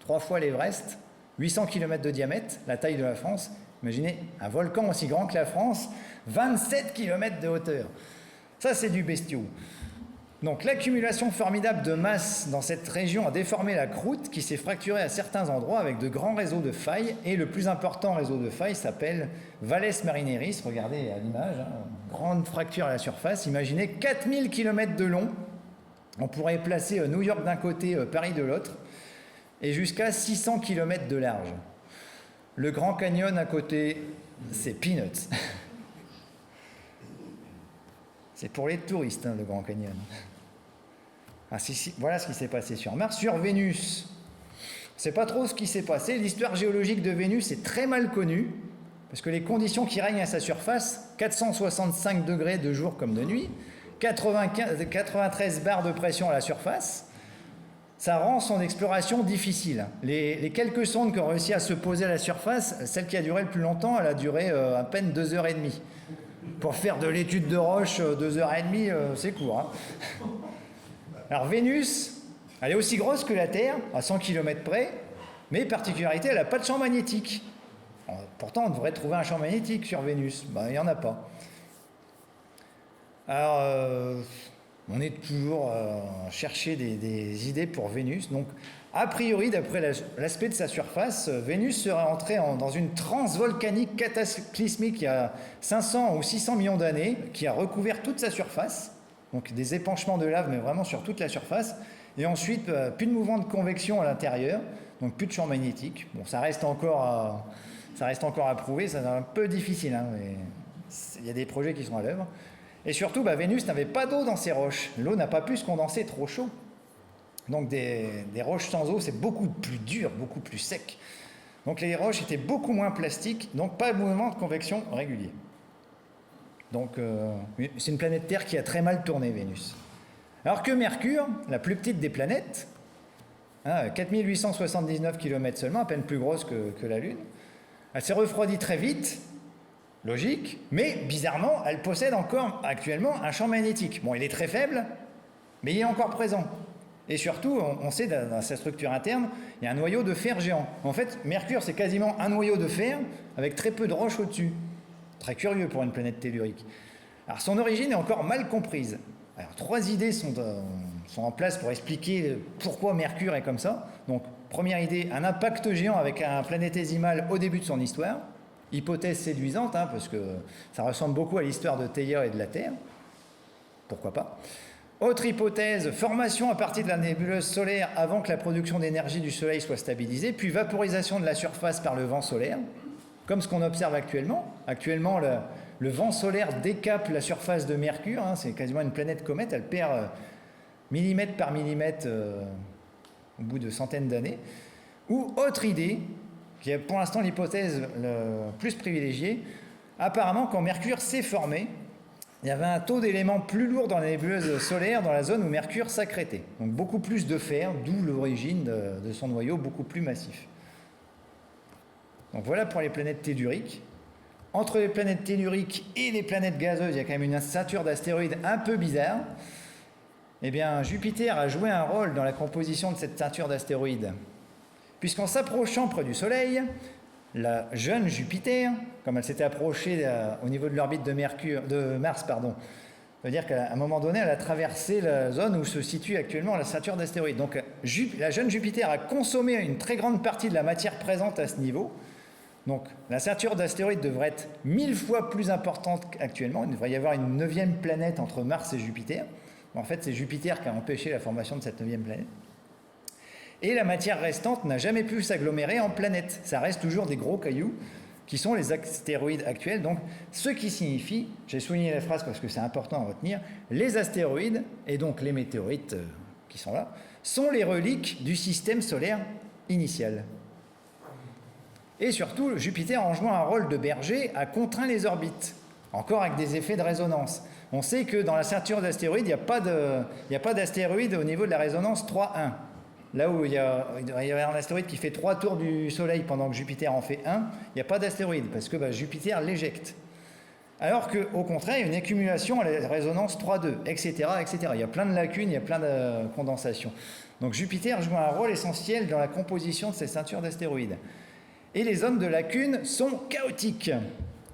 3 fois l'Everest, 800 km de diamètre, la taille de la France. Imaginez un volcan aussi grand que la France, 27 km de hauteur. Ça, c'est du bestiau. Donc l'accumulation formidable de masse dans cette région a déformé la croûte qui s'est fracturée à certains endroits avec de grands réseaux de failles. Et le plus important réseau de failles s'appelle Valles Marineris. Regardez à l'image, grande fracture à la surface. Imaginez 4000 km de long. On pourrait placer New York d'un côté, Paris de l'autre. Et jusqu'à 600 km de large. Le Grand Canyon à côté, c'est peanuts. C'est pour les touristes, le Grand Canyon. Voilà ce qui s'est passé sur Mars. Sur Vénus, on ne sait pas trop ce qui s'est passé. L'histoire géologique de Vénus est très mal connue, parce que les conditions qui règnent à sa surface, 465 degrés de jour comme de nuit, 93 bars de pression à la surface, ça rend son exploration difficile. Les quelques sondes qui ont réussi à se poser à la surface, celle qui a duré le plus longtemps, elle a duré à peine 2h30. Pour faire de l'étude de roche, 2h30, c'est court. Hein. Alors Vénus, elle est aussi grosse que la Terre, à 100 km près, mais particularité, elle n'a pas de champ magnétique. Alors, pourtant, on devrait trouver un champ magnétique sur Vénus. Il n'y en a pas. Alors, on est toujours à chercher des idées pour Vénus. Donc, a priori, d'après l'aspect de sa surface, Vénus serait entrée dans une transe volcanique cataclysmique il y a 500 ou 600 millions d'années, qui a recouvert toute sa surface. Donc des épanchements de lave, mais vraiment sur toute la surface. Et ensuite, plus de mouvement de convection à l'intérieur, donc plus de champ magnétique. Bon, ça reste encore à prouver, c'est un peu difficile, hein, mais il y a des projets qui sont à l'œuvre. Et surtout, Vénus n'avait pas d'eau dans ses roches. L'eau n'a pas pu se condenser, trop chaud. Donc des roches sans eau, c'est beaucoup plus dur, beaucoup plus sec. Donc les roches étaient beaucoup moins plastiques, donc pas de mouvement de convection régulier. Donc c'est une planète Terre qui a très mal tourné, Vénus. Alors que Mercure, la plus petite des planètes, 4879 km seulement, à peine plus grosse que la Lune, elle s'est refroidie très vite, logique, mais bizarrement, elle possède encore actuellement un champ magnétique. Bon, il est très faible, mais il est encore présent. Et surtout, on sait dans sa structure interne, il y a un noyau de fer géant. En fait, Mercure, c'est quasiment un noyau de fer avec très peu de roches au-dessus. Très curieux pour une planète tellurique. Alors, son origine est encore mal comprise. Alors, 3 idées sont en place pour expliquer pourquoi Mercure est comme ça. Donc, première idée, un impact géant avec un planétésimal au début de son histoire. Hypothèse séduisante, parce que ça ressemble beaucoup à l'histoire de Theia et de la Terre. Pourquoi pas ? Autre hypothèse, formation à partir de la nébuleuse solaire avant que la production d'énergie du Soleil soit stabilisée, puis vaporisation de la surface par le vent solaire, comme ce qu'on observe actuellement. Actuellement, le vent solaire décape la surface de Mercure, c'est quasiment une planète comète, elle perd millimètre par millimètre au bout de centaines d'années. Ou autre idée, qui est pour l'instant l'hypothèse le plus privilégiée, apparemment quand Mercure s'est formé, il y avait un taux d'éléments plus lourd dans la nébuleuse solaire, dans la zone où Mercure s'accrétait. Donc beaucoup plus de fer, d'où l'origine de son noyau beaucoup plus massif. Donc voilà pour les planètes telluriques. Entre les planètes telluriques et les planètes gazeuses, il y a quand même une ceinture d'astéroïdes un peu bizarre. Eh bien, Jupiter a joué un rôle dans la composition de cette ceinture d'astéroïdes. Puisqu'en s'approchant près du Soleil, la jeune Jupiter, comme elle s'était approchée au niveau de l'orbite de Mars, c'est-à-dire qu'à un moment donné, elle a traversé la zone où se situe actuellement la ceinture d'astéroïdes. Donc, la jeune Jupiter a consommé une très grande partie de la matière présente à ce niveau. Donc, la ceinture d'astéroïdes devrait être 1000 fois plus importante qu'actuellement. Il devrait y avoir une 9e planète entre Mars et Jupiter. En fait, c'est Jupiter qui a empêché la formation de cette 9e planète. Et la matière restante n'a jamais pu s'agglomérer en planètes. Ça reste toujours des gros cailloux qui sont les astéroïdes actuels. Donc, ce qui signifie, j'ai souligné la phrase parce que c'est important à retenir, les astéroïdes, et donc les météorites qui sont là, sont les reliques du système solaire initial. Et surtout, Jupiter, en jouant un rôle de berger, a contraint les orbites, encore avec des effets de résonance. On sait que dans la ceinture d'astéroïdes, il n'y a pas d'astéroïde au niveau de la résonance 3,1. Là où il y a un astéroïde qui fait 3 tours du Soleil pendant que Jupiter en fait 1, il n'y a pas d'astéroïde parce que Jupiter l'éjecte. Alors qu'au contraire, il y a une accumulation à la résonance 3,2, etc., etc. Il y a plein de lacunes, il y a plein de condensations. Donc Jupiter joue un rôle essentiel dans la composition de ces ceintures d'astéroïdes. Et les zones de lacunes sont chaotiques.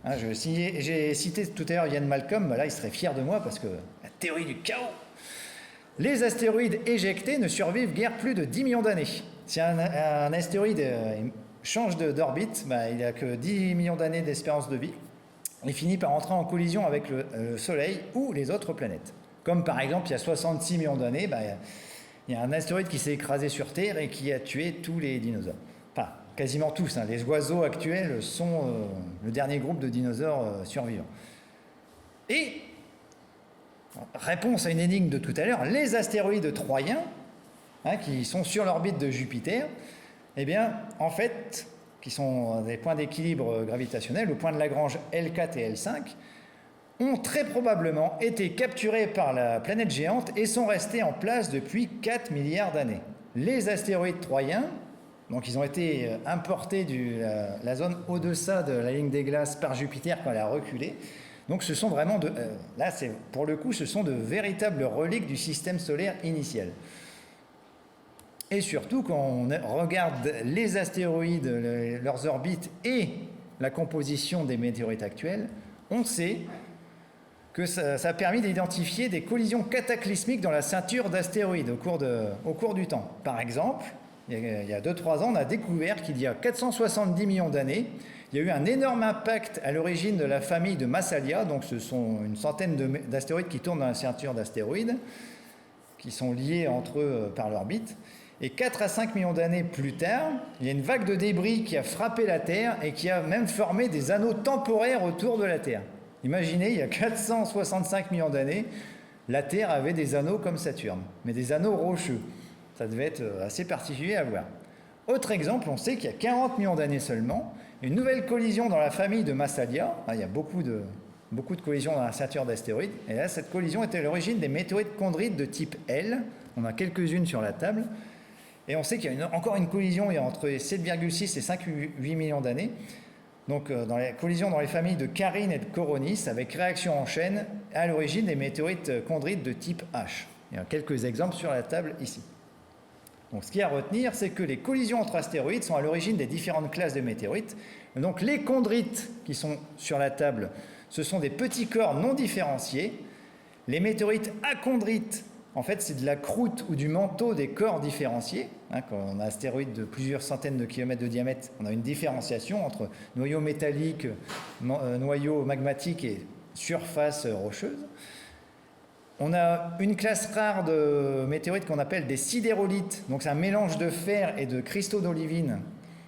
J'ai cité tout à l'heure Ian Malcolm, là il serait fier de moi parce que la théorie du chaos. Les astéroïdes éjectés ne survivent guère plus de 10 millions d'années. Si un astéroïde change d'orbite, il n'a que 10 millions d'années d'espérance de vie. Il finit par entrer en collision avec le Soleil ou les autres planètes. Comme par exemple, il y a 66 millions d'années, il y a un astéroïde qui s'est écrasé sur Terre et qui a tué tous les dinosaures. Enfin, quasiment tous. Les oiseaux actuels sont le dernier groupe de dinosaures survivants. Et réponse à une énigme de tout à l'heure, les astéroïdes troyens, qui sont sur l'orbite de Jupiter, eh bien, en fait, qui sont des points d'équilibre gravitationnel, au point de Lagrange L4 et L5, ont très probablement été capturés par la planète géante et sont restés en place depuis 4 milliards d'années. Les astéroïdes troyens, donc ils ont été importés de la zone au-deçà de la ligne des glaces par Jupiter quand elle a reculé. Donc ce sont vraiment, là pour le coup, ce sont de véritables reliques du système solaire initial. Et surtout, quand on regarde les astéroïdes, leurs orbites et la composition des météorites actuelles, on sait que ça a permis d'identifier des collisions cataclysmiques dans la ceinture d'astéroïdes au cours du temps. Par exemple, il y a 2-3 ans, on a découvert qu'il y a 470 millions d'années, il y a eu un énorme impact à l'origine de la famille de Massalia, donc ce sont une centaine d'astéroïdes qui tournent dans la ceinture d'astéroïdes, qui sont liés entre eux par l'orbite. Et 4 à 5 millions d'années plus tard, il y a une vague de débris qui a frappé la Terre et qui a même formé des anneaux temporaires autour de la Terre. Imaginez, il y a 465 millions d'années, la Terre avait des anneaux comme Saturne, mais des anneaux rocheux. Ça devait être assez particulier à voir. Autre exemple, on sait qu'il y a 40 millions d'années seulement, une nouvelle collision dans la famille de Massalia. Il y a beaucoup de collisions dans la ceinture d'astéroïdes. Et là, cette collision était à l'origine des météorites chondrites de type L. On a quelques-unes sur la table. Et on sait qu'il y a encore une collision entre 7,6 et 5,8 millions d'années. Donc, dans les collisions dans les familles de Carine et de Coronis, avec réaction en chaîne, à l'origine des météorites chondrites de type H. Il y a quelques exemples sur la table ici. Donc, ce qu'il y a à retenir, c'est que les collisions entre astéroïdes sont à l'origine des différentes classes de météorites. Donc, les chondrites qui sont sur la table, ce sont des petits corps non différenciés. Les météorites achondrites, en fait, c'est de la croûte ou du manteau des corps différenciés. Quand on a un astéroïde de plusieurs centaines de kilomètres de diamètre, on a une différenciation entre noyau métallique, noyau magmatique et surface rocheuse. On a une classe rare de météorites qu'on appelle des sidérolites. Donc c'est un mélange de fer et de cristaux d'olivine.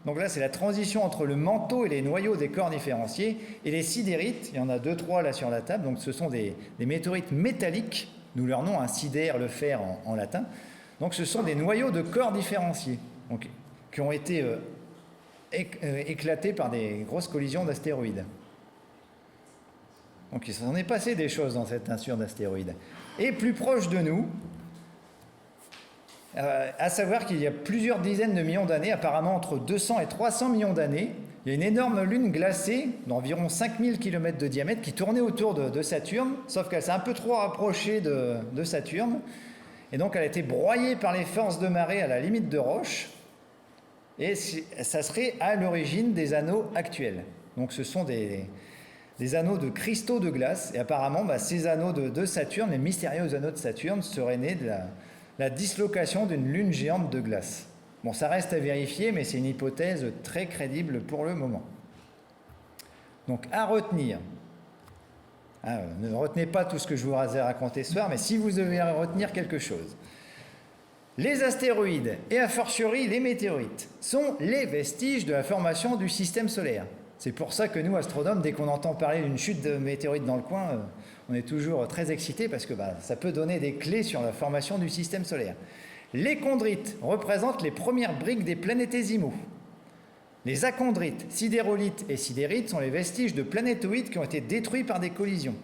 Donc là, c'est la transition entre le manteau et les noyaux des corps différenciés. Et les sidérites, il y en a 2-3 là sur la table. Donc ce sont des météorites métalliques, d'où leur nom, un sidère, le fer en latin. Donc ce sont des noyaux de corps différenciés, donc, qui ont été éclatés par des grosses collisions d'astéroïdes. Donc il s'en est passé des choses dans cette ceinture d'astéroïdes. Et plus proche de nous, à savoir qu'il y a plusieurs dizaines de millions d'années, apparemment entre 200 et 300 millions d'années, il y a une énorme lune glacée d'environ 5000 km de diamètre qui tournait autour de Saturne, sauf qu'elle s'est un peu trop rapprochée de Saturne, et donc elle a été broyée par les forces de marée à la limite de Roche, et ça serait à l'origine des anneaux actuels. Donc ce sont des anneaux de cristaux de glace, et apparemment ces anneaux de Saturne, les mystérieux anneaux de Saturne, seraient nés de la dislocation d'une lune géante de glace. Bon, ça reste à vérifier, mais c'est une hypothèse très crédible pour le moment. Donc, à retenir. Ne retenez pas tout ce que je vous ai raconté ce soir, mais si vous devez retenir quelque chose. Les astéroïdes, et a fortiori les météorites, sont les vestiges de la formation du système solaire. C'est pour ça que nous, astronomes, dès qu'on entend parler d'une chute de météorites dans le coin, on est toujours très excités parce que ça peut donner des clés sur la formation du système solaire. Les chondrites représentent les premières briques des planétésimaux. Les achondrites, sidérolites et sidérites sont les vestiges de planétoïdes qui ont été détruits par des collisions.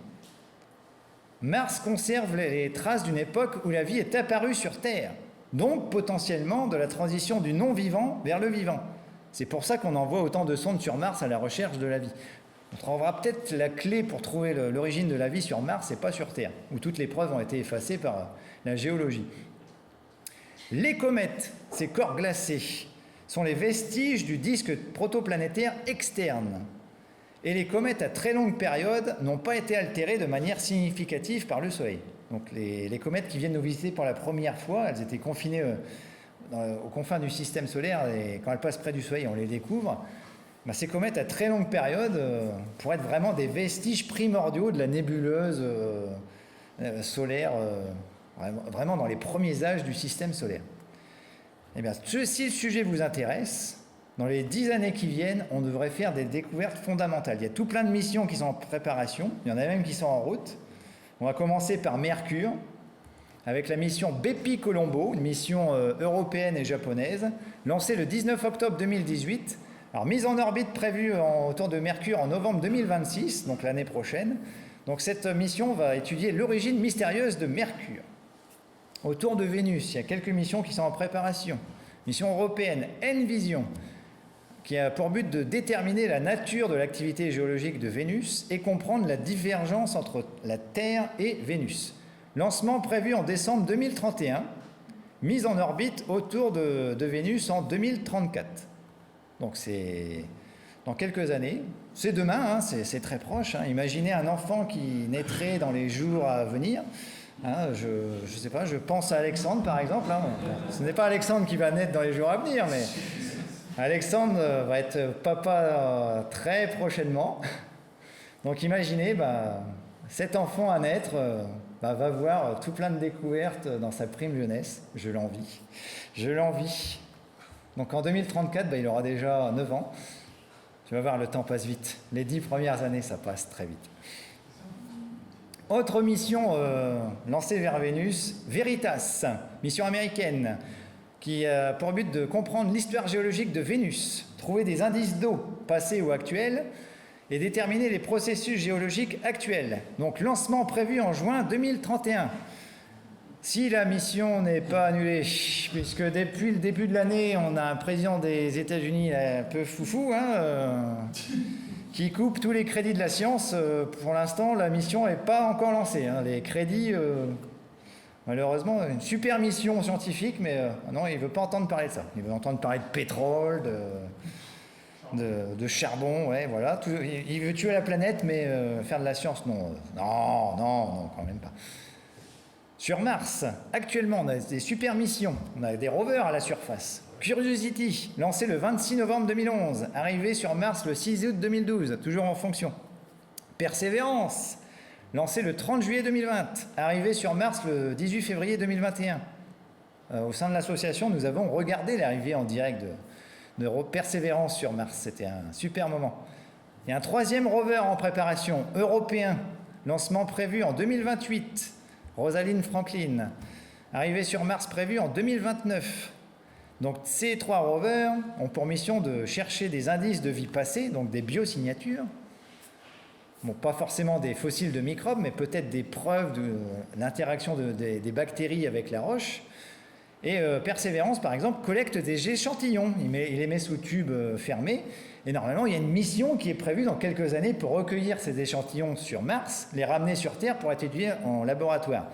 Mars conserve les traces d'une époque où la vie est apparue sur Terre, donc potentiellement de la transition du non-vivant vers le vivant. C'est pour ça qu'on envoie autant de sondes sur Mars à la recherche de la vie. On trouvera peut-être la clé pour trouver l'origine de la vie sur Mars et pas sur Terre, où toutes les preuves ont été effacées par la géologie. Les comètes, ces corps glacés, sont les vestiges du disque protoplanétaire externe. Et les comètes à très longue période n'ont pas été altérées de manière significative par le Soleil. Donc les comètes qui viennent nous visiter pour la première fois, elles étaient confinées aux confins du système solaire, et quand elles passent près du Soleil, on les découvre. Ces comètes à très longue période pourraient être vraiment des vestiges primordiaux de la nébuleuse solaire, vraiment dans les premiers âges du système solaire. Eh bien, si le sujet vous intéresse, dans les 10 années qui viennent, on devrait faire des découvertes fondamentales. Il y a tout plein de missions qui sont en préparation, il y en a même qui sont en route. On va commencer par Mercure, avec la mission Bepi Colombo, une mission européenne et japonaise, lancée le 19 octobre 2018. Alors, mise en orbite prévue autour de Mercure en novembre 2026, donc l'année prochaine. Donc, cette mission va étudier l'origine mystérieuse de Mercure. Autour de Vénus, il y a quelques missions qui sont en préparation. Mission européenne Envision, qui a pour but de déterminer la nature de l'activité géologique de Vénus et comprendre la divergence entre la Terre et Vénus. Lancement prévu en décembre 2031, mise en orbite autour de Vénus en 2034. Donc c'est dans quelques années. C'est demain, c'est très proche. Imaginez un enfant qui naîtrait dans les jours à venir. Je sais pas, je pense à Alexandre par exemple. Ce n'est pas Alexandre qui va naître dans les jours à venir, mais Alexandre va être papa très prochainement. Donc imaginez, cet enfant à naître va voir tout plein de découvertes dans sa prime jeunesse. Je l'envie. Donc en 2034, il aura déjà 9 ans. Tu vas voir, le temps passe vite. Les 10 premières années, ça passe très vite. Autre mission lancée vers Vénus, Veritas, mission américaine, qui a pour but de comprendre l'histoire géologique de Vénus, trouver des indices d'eau passés ou actuels, et déterminer les processus géologiques actuels. Donc lancement prévu en juin 2031. Si la mission n'est pas annulée, puisque depuis le début de l'année, on a un président des États-Unis un peu foufou, qui coupe tous les crédits de la science. Pour l'instant, la mission n'est pas encore lancée. Les crédits, malheureusement, une super mission scientifique, mais non, il ne veut pas entendre parler de ça. Il veut entendre parler de pétrole, de charbon, voilà. Il veut tuer la planète, mais faire de la science, non. Non, quand même pas. Sur Mars, actuellement, on a des super missions. On a des rovers à la surface. Curiosity, lancé le 26 novembre 2011, arrivé sur Mars le 6 août 2012, toujours en fonction. Persévérance, lancé le 30 juillet 2020, arrivé sur Mars le 18 février 2021. Au sein de l'association, nous avons regardé l'arrivée en direct de Persévérance sur Mars. C'était un super moment. Il y a un troisième rover en préparation, européen, lancement prévu en 2028. Rosalind Franklin, arrivée sur Mars prévue en 2029. Donc ces 3 rovers ont pour mission de chercher des indices de vie passée, donc des biosignatures. Bon, pas forcément des fossiles de microbes, mais peut-être des preuves de l'interaction des bactéries avec la roche. Et Persévérance, par exemple, collecte des échantillons. Il les met sous tube fermé. Et normalement, il y a une mission qui est prévue dans quelques années pour recueillir ces échantillons sur Mars, les ramener sur Terre pour être étudiés en laboratoire.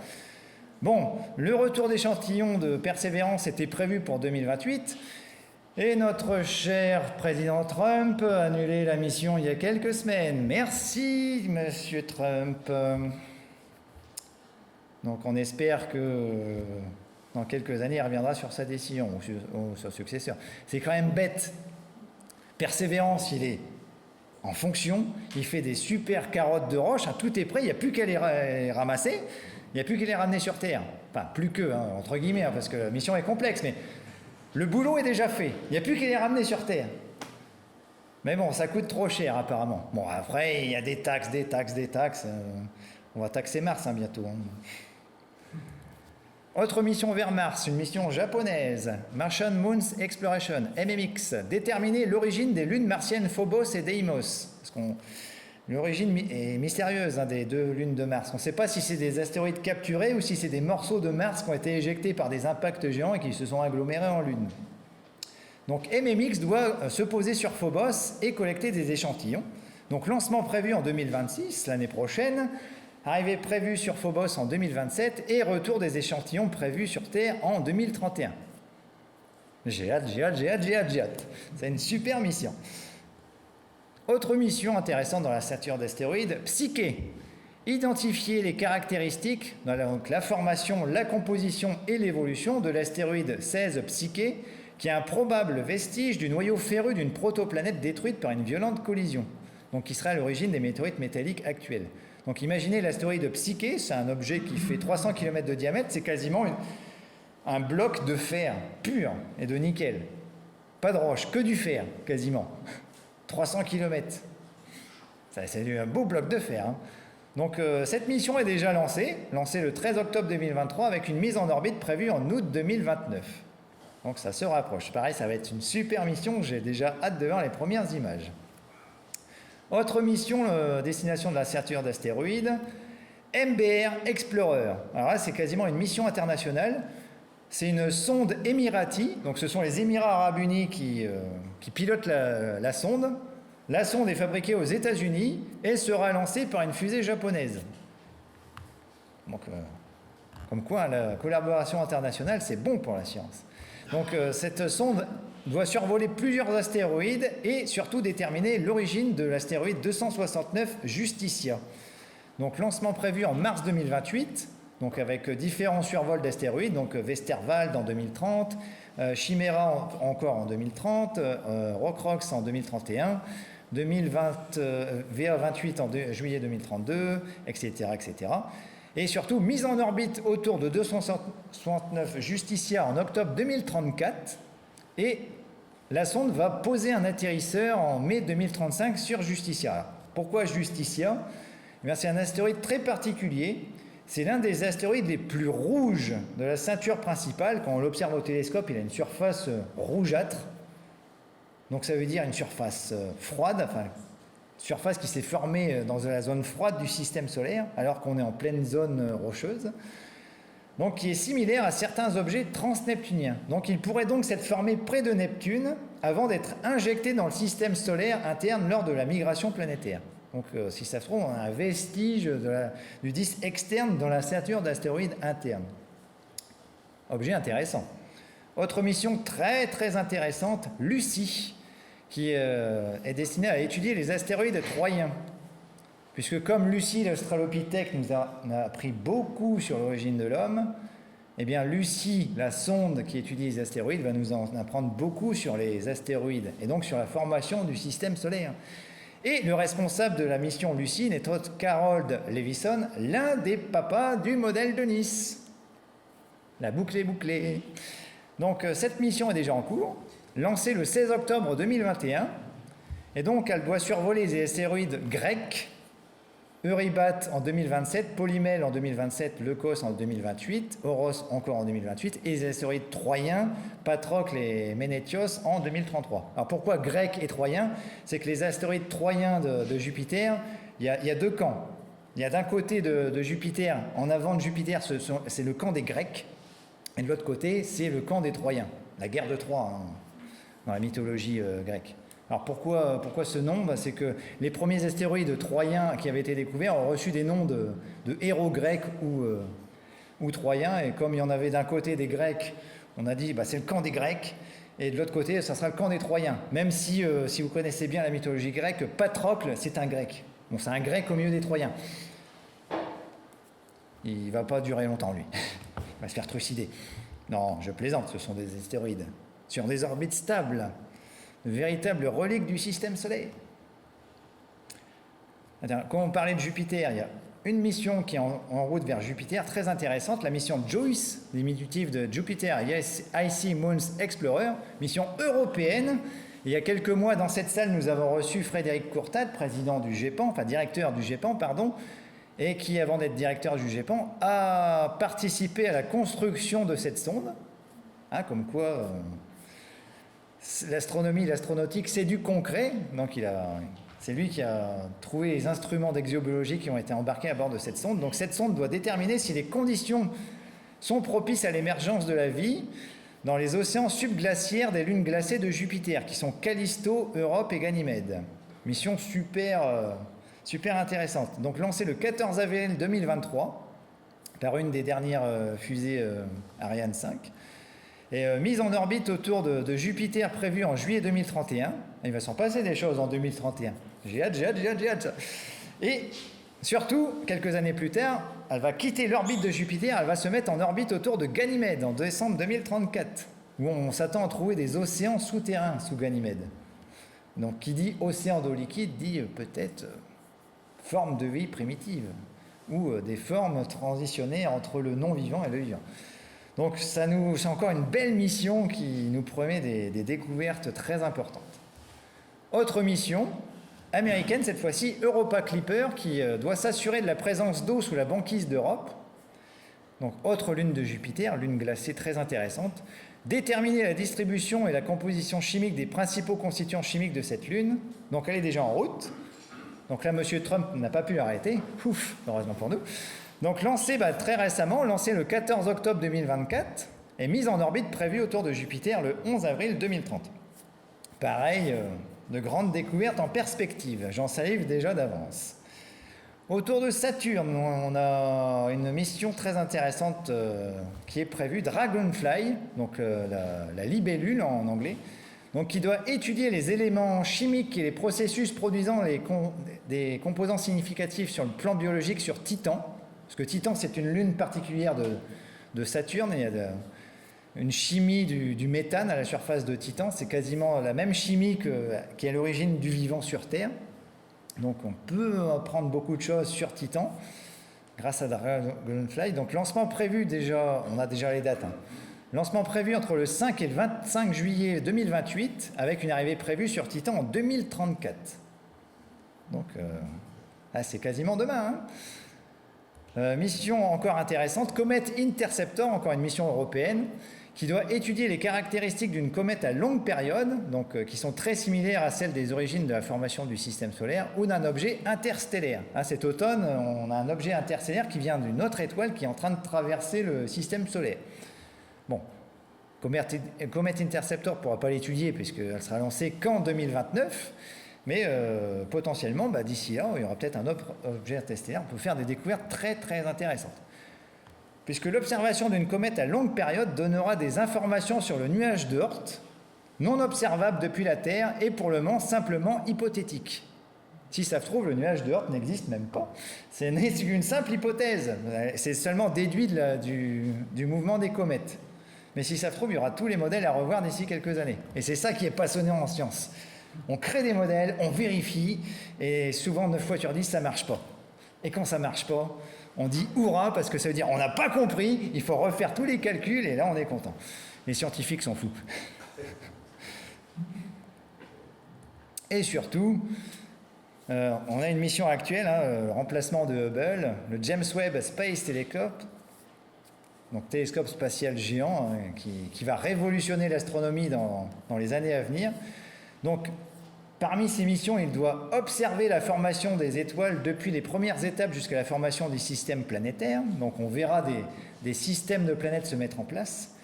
Bon, le retour d'échantillons de Persévérance était prévu pour 2028. Et notre cher président Trump a annulé la mission il y a quelques semaines. Merci, monsieur Trump. Donc on espère que dans quelques années, il reviendra sur sa décision ou son successeur. C'est quand même bête. Persévérance, il est en fonction, il fait des super carottes de roche, hein, tout est prêt, il n'y a plus qu'à les ramasser, il n'y a plus qu'à les ramener sur Terre. Enfin, plus que, hein, entre guillemets, hein, parce que la mission est complexe, mais le boulot est déjà fait, il n'y a plus qu'à les ramener sur Terre. Mais bon, ça coûte trop cher apparemment. Bon, après, il y a des taxes. On va taxer Mars hein, bientôt. Hein. Autre mission vers Mars, une mission japonaise, Martian Moons Exploration, MMX, déterminer l'origine des lunes martiennes Phobos et Deimos. L'origine est mystérieuse hein, des deux lunes de Mars. On ne sait pas si c'est des astéroïdes capturés ou si c'est des morceaux de Mars qui ont été éjectés par des impacts géants et qui se sont agglomérés en lune. Donc MMX doit se poser sur Phobos et collecter des échantillons. Donc lancement prévu en 2026, l'année prochaine. Arrivée prévue sur Phobos en 2027 et retour des échantillons prévus sur Terre en 2031. J'ai hâte. C'est une super mission. Autre mission intéressante dans la ceinture d'astéroïdes, Psyché. Identifier les caractéristiques, donc la formation, la composition et l'évolution de l'astéroïde 16 Psyché, qui est un probable vestige du noyau ferreux d'une protoplanète détruite par une violente collision, donc qui serait à l'origine des météorites métalliques actuelles. Donc imaginez l'astéroïde Psyché, c'est un objet qui fait 300 km de diamètre, c'est quasiment un bloc de fer pur et de nickel. Pas de roche, que du fer, quasiment. 300 km. C'est un beau bloc de fer. Hein. Donc cette mission est déjà lancée le 13 octobre 2023 avec une mise en orbite prévue en août 2029. Donc ça se rapproche. Pareil, ça va être une super mission, j'ai déjà hâte de voir les premières images. Autre mission, destination de la ceinture d'astéroïdes, MBR Explorer. Alors là, c'est quasiment une mission internationale. C'est une sonde émirati, donc ce sont les Émirats Arabes Unis qui pilotent la sonde. La sonde est fabriquée aux États-Unis et sera lancée par une fusée japonaise. Donc, comme quoi, la collaboration internationale, c'est bon pour la science. Donc, cette sonde doit survoler plusieurs astéroïdes et surtout déterminer l'origine de l'astéroïde 269 Justitia. Donc lancement prévu en mars 2028, donc avec différents survols d'astéroïdes, donc Westerwald en 2030, Chimera encore en 2030, Rockrox en 2031, VA28 en juillet 2032, etc., etc. Et surtout mise en orbite autour de 269 Justitia en octobre 2034. Et la sonde va poser un atterrisseur en mai 2035 sur Justitia. Alors, pourquoi Justitia ? Eh bien, c'est un astéroïde très particulier. C'est l'un des astéroïdes les plus rouges de la ceinture principale. Quand on l'observe au télescope, il a une surface rougeâtre. Donc ça veut dire une surface froide, enfin, surface qui s'est formée dans la zone froide du système solaire, alors qu'on est en pleine zone rocheuse. Donc qui est similaire à certains objets transneptuniens. Donc il pourrait donc s'être formé près de Neptune avant d'être injecté dans le système solaire interne lors de la migration planétaire. Donc si ça se trouve, on a un vestige du disque externe dans la ceinture d'astéroïdes interne. Objet intéressant. Autre mission très très intéressante, Lucie, qui est destinée à étudier les astéroïdes troyens. Puisque comme Lucie, l'Australopithèque, nous a appris beaucoup sur l'origine de l'homme, eh bien Lucie, la sonde qui étudie les astéroïdes, va nous en apprendre beaucoup sur les astéroïdes et donc sur la formation du système solaire. Et le responsable de la mission Lucie n'est autre qu'Harold Levison, l'un des papas du modèle de Nice. La boucle est bouclée. Donc cette mission est déjà en cours, lancée le 16 octobre 2021, et donc elle doit survoler les astéroïdes grecs, Eurybat en 2027, Polymèle en 2027, Leucos en 2028, Oros encore en 2028, et les astéroïdes troyens, Patrocle et Ménétios en 2033. Alors pourquoi grec et troyen ? C'est que les astéroïdes troyens de Jupiter, il y a deux camps. Il y a d'un côté de Jupiter, en avant de Jupiter, c'est le camp des Grecs, Et de l'autre côté, c'est le camp des Troyens, la guerre de Troie, hein, dans la mythologie grecque. Alors pourquoi ce nom? C'est que les premiers astéroïdes troyens qui avaient été découverts ont reçu des noms de héros grecs ou troyens, et comme il y en avait d'un côté des Grecs, on a dit c'est le camp des Grecs, et de l'autre côté, ça sera le camp des Troyens. Même si vous connaissez bien la mythologie grecque, Patrocle, c'est un Grec. Bon, c'est un Grec au milieu des Troyens. Il ne va pas durer longtemps, lui. Il va se faire trucider. Non, je plaisante, ce sont des astéroïdes sur des orbites stables, de véritables reliques du système solaire. Quand on parlait de Jupiter, il y a une mission qui est en route vers Jupiter, très intéressante, la mission JUICE, diminutif de Jupiter Icy Moons Explorer, mission européenne. Il y a quelques mois, dans cette salle, nous avons reçu Frédéric Courtade, président du GEPAN, enfin directeur du GEPAN, pardon, et qui, avant d'être directeur du GEPAN, a participé à la construction de cette sonde. Hein, comme quoi, l'astronomie, l'astronautique, c'est du concret. Donc c'est lui qui a trouvé les instruments d'exobiologie qui ont été embarqués à bord de cette sonde. Donc cette sonde doit déterminer si les conditions sont propices à l'émergence de la vie dans les océans subglaciaires des lunes glacées de Jupiter, qui sont Callisto, Europe et Ganymède. Mission super intéressante. Donc lancée le 14 avril 2023 par une des dernières fusées Ariane 5. Et mise en orbite autour de Jupiter prévue en juillet 2031. Il va s'en passer des choses en 2031. J'ai hâte. Et surtout, quelques années plus tard, elle va quitter l'orbite de Jupiter, elle va se mettre en orbite autour de Ganymède en décembre 2034, où on s'attend à trouver des océans souterrains sous Ganymède. Donc qui dit océan d'eau liquide dit peut-être forme de vie primitive, ou des formes transitionnées entre le non-vivant et le vivant. Donc c'est encore une belle mission qui nous promet des découvertes très importantes. Autre mission américaine, cette fois-ci, Europa Clipper, qui doit s'assurer de la présence d'eau sous la banquise d'Europe. Donc autre lune de Jupiter, lune glacée très intéressante. Déterminer la distribution et la composition chimique des principaux constituants chimiques de cette lune. Donc elle est déjà en route. Donc là, M. Trump n'a pas pu l'arrêter. Ouf, heureusement pour nous. Donc lancée très récemment, lancée le 14 octobre 2024 et mise en orbite prévue autour de Jupiter le 11 avril 2030. Pareil, de grandes découvertes en perspective, j'en salive déjà d'avance. Autour de Saturne, on a une mission très intéressante qui est prévue, Dragonfly, donc la libellule en anglais, donc qui doit étudier les éléments chimiques et les processus produisant des composants significatifs sur le plan biologique sur Titan. Parce que Titan, c'est une lune particulière de Saturne, et il y a une chimie du méthane à la surface de Titan, c'est quasiment la même chimie qui est à l'origine du vivant sur Terre. Donc on peut apprendre beaucoup de choses sur Titan grâce à Dragonfly. Donc lancement prévu déjà, on a déjà les dates. Lancement prévu entre le 5 et le 25 juillet 2028, avec une arrivée prévue sur Titan en 2034. Donc c'est quasiment demain. Mission encore intéressante, Comet Interceptor, encore une mission européenne, qui doit étudier les caractéristiques d'une comète à longue période, donc qui sont très similaires à celles des origines de la formation du système solaire, ou d'un objet interstellaire. Cet automne, on a un objet interstellaire qui vient d'une autre étoile qui est en train de traverser le système solaire. Bon, Comet Interceptor ne pourra pas l'étudier puisqu'elle sera lancée qu'en 2029, mais potentiellement, d'ici là, il y aura peut-être un autre objet interstellaire. On peut faire des découvertes très très intéressantes. Puisque l'observation d'une comète à longue période donnera des informations sur le nuage de Oort, non observable depuis la Terre et pour le moment simplement hypothétique. Si ça se trouve, le nuage de Oort n'existe même pas. C'est une simple hypothèse. C'est seulement déduit du mouvement des comètes. Mais si ça se trouve, il y aura tous les modèles à revoir d'ici quelques années. Et c'est ça qui est passionnant en science. On crée des modèles, on vérifie, et souvent 9 fois sur 10, ça ne marche pas. Et quand ça ne marche pas, on dit « hurrah » parce que ça veut dire « on n'a pas compris, il faut refaire tous les calculs » et là on est content. Les scientifiques s'en foutent. Et surtout, on a une mission actuelle, le remplacement de Hubble, le James Webb Space Telescope, donc télescope spatial géant qui va révolutionner l'astronomie dans les années à venir. Donc, parmi ces missions, il doit observer la formation des étoiles depuis les premières étapes jusqu'à la formation du système planétaire. Donc, on verra des systèmes de planètes se mettre en place.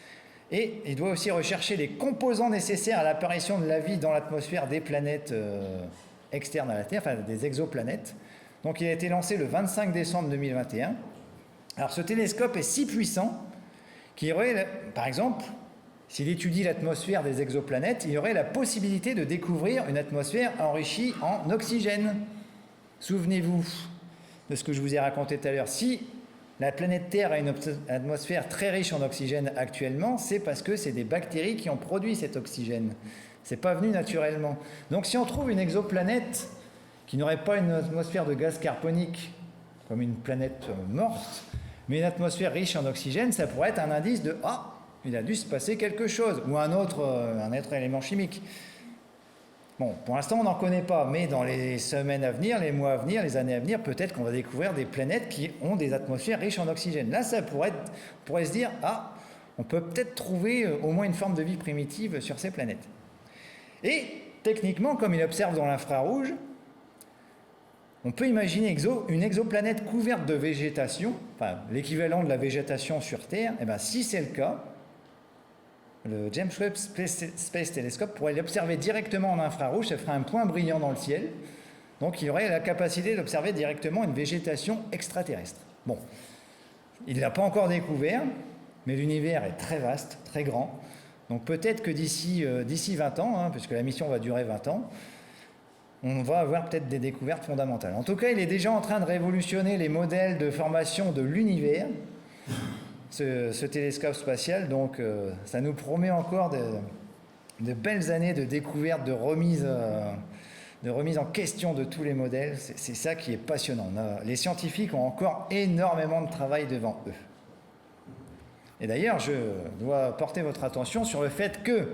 Et il doit aussi rechercher les composants nécessaires à l'apparition de la vie dans l'atmosphère des planètes externes à la Terre, enfin des exoplanètes. Donc il a été lancé le 25 décembre 2021. Alors ce télescope est si puissant qu'il y aurait, par exemple, s'il étudie l'atmosphère des exoplanètes, il y aurait la possibilité de découvrir une atmosphère enrichie en oxygène. Souvenez-vous de ce que je vous ai raconté tout à l'heure. Si la planète Terre a une atmosphère très riche en oxygène actuellement, c'est parce que c'est des bactéries qui ont produit cet oxygène. Ce n'est pas venu naturellement. Donc si on trouve une exoplanète qui n'aurait pas une atmosphère de gaz carbonique, comme une planète morte, mais une atmosphère riche en oxygène, ça pourrait être un indice de « Ah, il a dû se passer quelque chose » ou un autre élément chimique. Bon, pour l'instant, on n'en connaît pas, mais dans les semaines à venir, les mois à venir, les années à venir, peut-être qu'on va découvrir des planètes qui ont des atmosphères riches en oxygène. Là, on pourrait se dire, ah, on peut peut-être trouver au moins une forme de vie primitive sur ces planètes. Et techniquement, comme il observe dans l'infrarouge, on peut imaginer une exoplanète couverte de végétation, enfin l'équivalent de la végétation sur Terre. Et bien, si c'est le cas, le James Webb Space Telescope pourrait l'observer directement en infrarouge, ça ferait un point brillant dans le ciel. Donc il aurait la capacité d'observer directement une végétation extraterrestre. Bon, il ne l'a pas encore découvert, mais l'univers est très vaste, très grand. Donc peut-être que d'ici 20 ans, puisque la mission va durer 20 ans, on va avoir peut-être des découvertes fondamentales. En tout cas, il est déjà en train de révolutionner les modèles de formation de l'univers, ce télescope spatial. Donc ça nous promet encore de belles années de découverte, de remise en question de tous les modèles. C'est ça qui est passionnant. Les scientifiques ont encore énormément de travail devant eux. Et d'ailleurs, je dois porter votre attention sur le fait que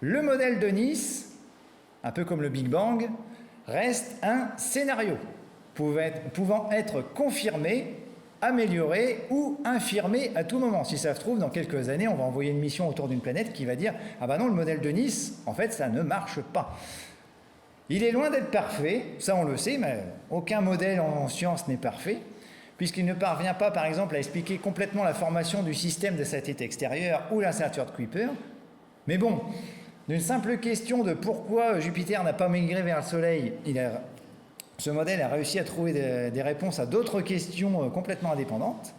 le modèle de Nice, un peu comme le Big Bang, reste un scénario pouvant être confirmé, amélioré ou infirmé à tout moment. Si ça se trouve, dans quelques années, on va envoyer une mission autour d'une planète qui va dire « Ah ben non, le modèle de Nice, en fait, ça ne marche pas ». Il est loin d'être parfait, ça on le sait, mais aucun modèle en science n'est parfait, puisqu'il ne parvient pas, par exemple, à expliquer complètement la formation du système de satellites extérieurs ou la ceinture de Kuiper. Mais bon, d'une simple question de pourquoi Jupiter n'a pas migré vers le Soleil, ce modèle a réussi à trouver des réponses à d'autres questions complètement indépendantes.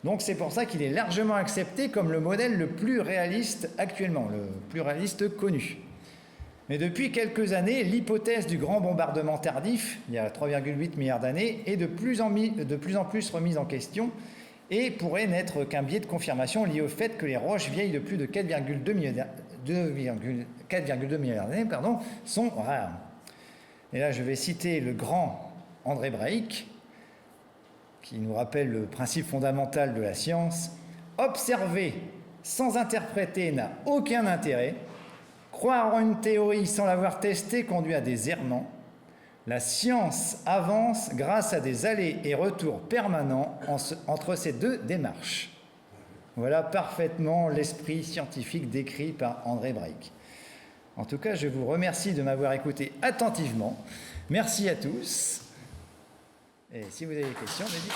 Donc c'est pour ça qu'il est largement accepté comme le modèle le plus réaliste actuellement, le plus réaliste connu. Mais depuis quelques années, l'hypothèse du grand bombardement tardif, il y a 3,8 milliards d'années, est de plus en plus remise en question et pourrait n'être qu'un biais de confirmation lié au fait que les roches vieilles de plus de 4,2 milliards d'années sont rares. Et là, je vais citer le grand André Braic, qui nous rappelle le principe fondamental de la science. Observer sans interpréter n'a aucun intérêt. Croire en une théorie sans l'avoir testée conduit à des errements. La science avance grâce à des allers et retours permanents entre ces deux démarches. Voilà parfaitement l'esprit scientifique décrit par André Braic. En tout cas, je vous remercie de m'avoir écouté attentivement. Merci à tous. Et si vous avez des questions, n'hésitez pas.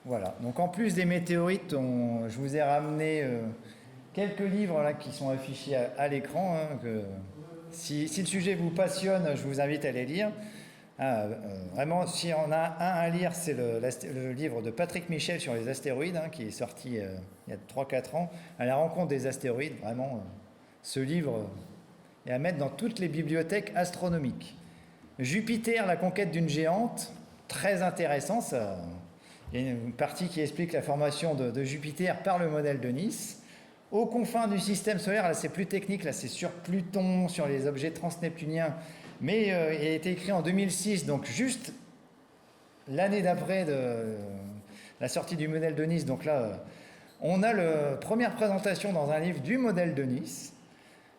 Voilà. Donc en plus des météorites, je vous ai ramené quelques livres là, qui sont affichés à l'écran. Si le sujet vous passionne, je vous invite à les lire. Vraiment, si on a un à lire, c'est le livre de Patrick Michel sur les astéroïdes, qui est sorti il y a 3-4 ans, à la rencontre des astéroïdes. Vraiment, ce livre est à mettre dans toutes les bibliothèques astronomiques. Jupiter, la conquête d'une géante, très intéressant. Il y a une partie qui explique la formation de Jupiter par le modèle de Nice. Aux confins du système solaire, là c'est plus technique, là c'est sur Pluton, sur les objets transneptuniens. Mais il a été écrit en 2006, donc juste l'année d'après la sortie du modèle de Nice. Donc là, on a la première présentation dans un livre du modèle de Nice.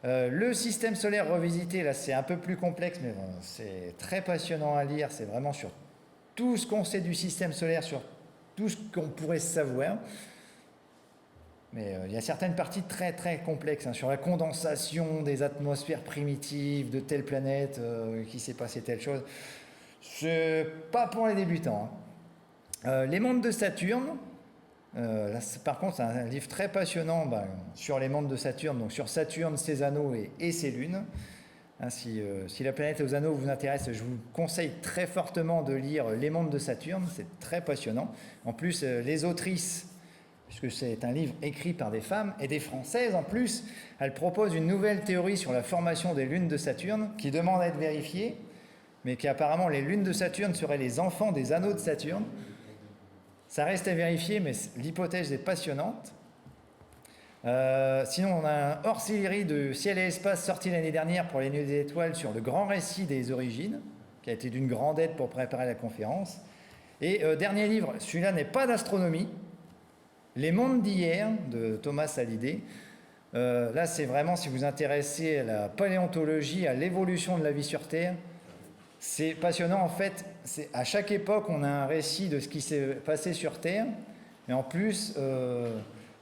Le système solaire revisité, là, c'est un peu plus complexe, mais c'est très passionnant à lire. C'est vraiment sur tout ce qu'on sait du système solaire, sur tout ce qu'on pourrait savoir. Mais il y a certaines parties très très complexes, hein, sur la condensation des atmosphères primitives de telle planète, qui s'est passé telle chose. C'est pas pour les débutants, hein. Les mondes de Saturne, là, par contre, c'est un livre très passionnant sur les mondes de Saturne, donc sur Saturne, ses anneaux et ses lunes. Hein, si la planète aux anneaux vous intéresse, je vous conseille très fortement de lire Les mondes de Saturne, c'est très passionnant. En plus, les autrices, puisque c'est un livre écrit par des femmes et des Françaises en plus, elles proposent une nouvelle théorie sur la formation des lunes de Saturne qui demande à être vérifiée, mais qu'apparemment les lunes de Saturne seraient les enfants des anneaux de Saturne. Ça reste à vérifier, mais l'hypothèse est passionnante. Sinon, on a un hors-série de Ciel et Espace sorti l'année dernière pour les Nuits des Étoiles sur le grand récit des origines, qui a été d'une grande aide pour préparer la conférence. Et dernier livre, celui-là n'est pas d'astronomie, Les mondes d'hier de Thomas Hallyday. Là, c'est vraiment, si vous vous intéressez à la paléontologie, à l'évolution de la vie sur Terre, c'est passionnant. En fait, à chaque époque, on a un récit de ce qui s'est passé sur Terre, mais en plus,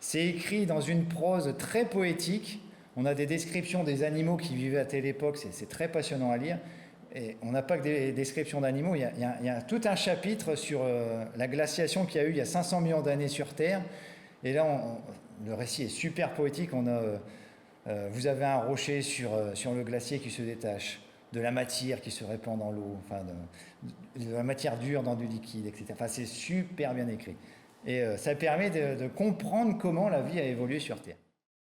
c'est écrit dans une prose très poétique. On a des descriptions des animaux qui vivaient à telle époque, c'est très passionnant à lire. Et on n'a pas que des descriptions d'animaux, il y a tout un chapitre sur la glaciation qu'il y a eu il y a 500 millions d'années sur Terre. Et là, le récit est super poétique. Vous avez un rocher sur le glacier qui se détache, de la matière qui se répand dans l'eau, enfin de la matière dure dans du liquide, etc. Enfin, c'est super bien écrit. Et ça permet de comprendre comment la vie a évolué sur Terre.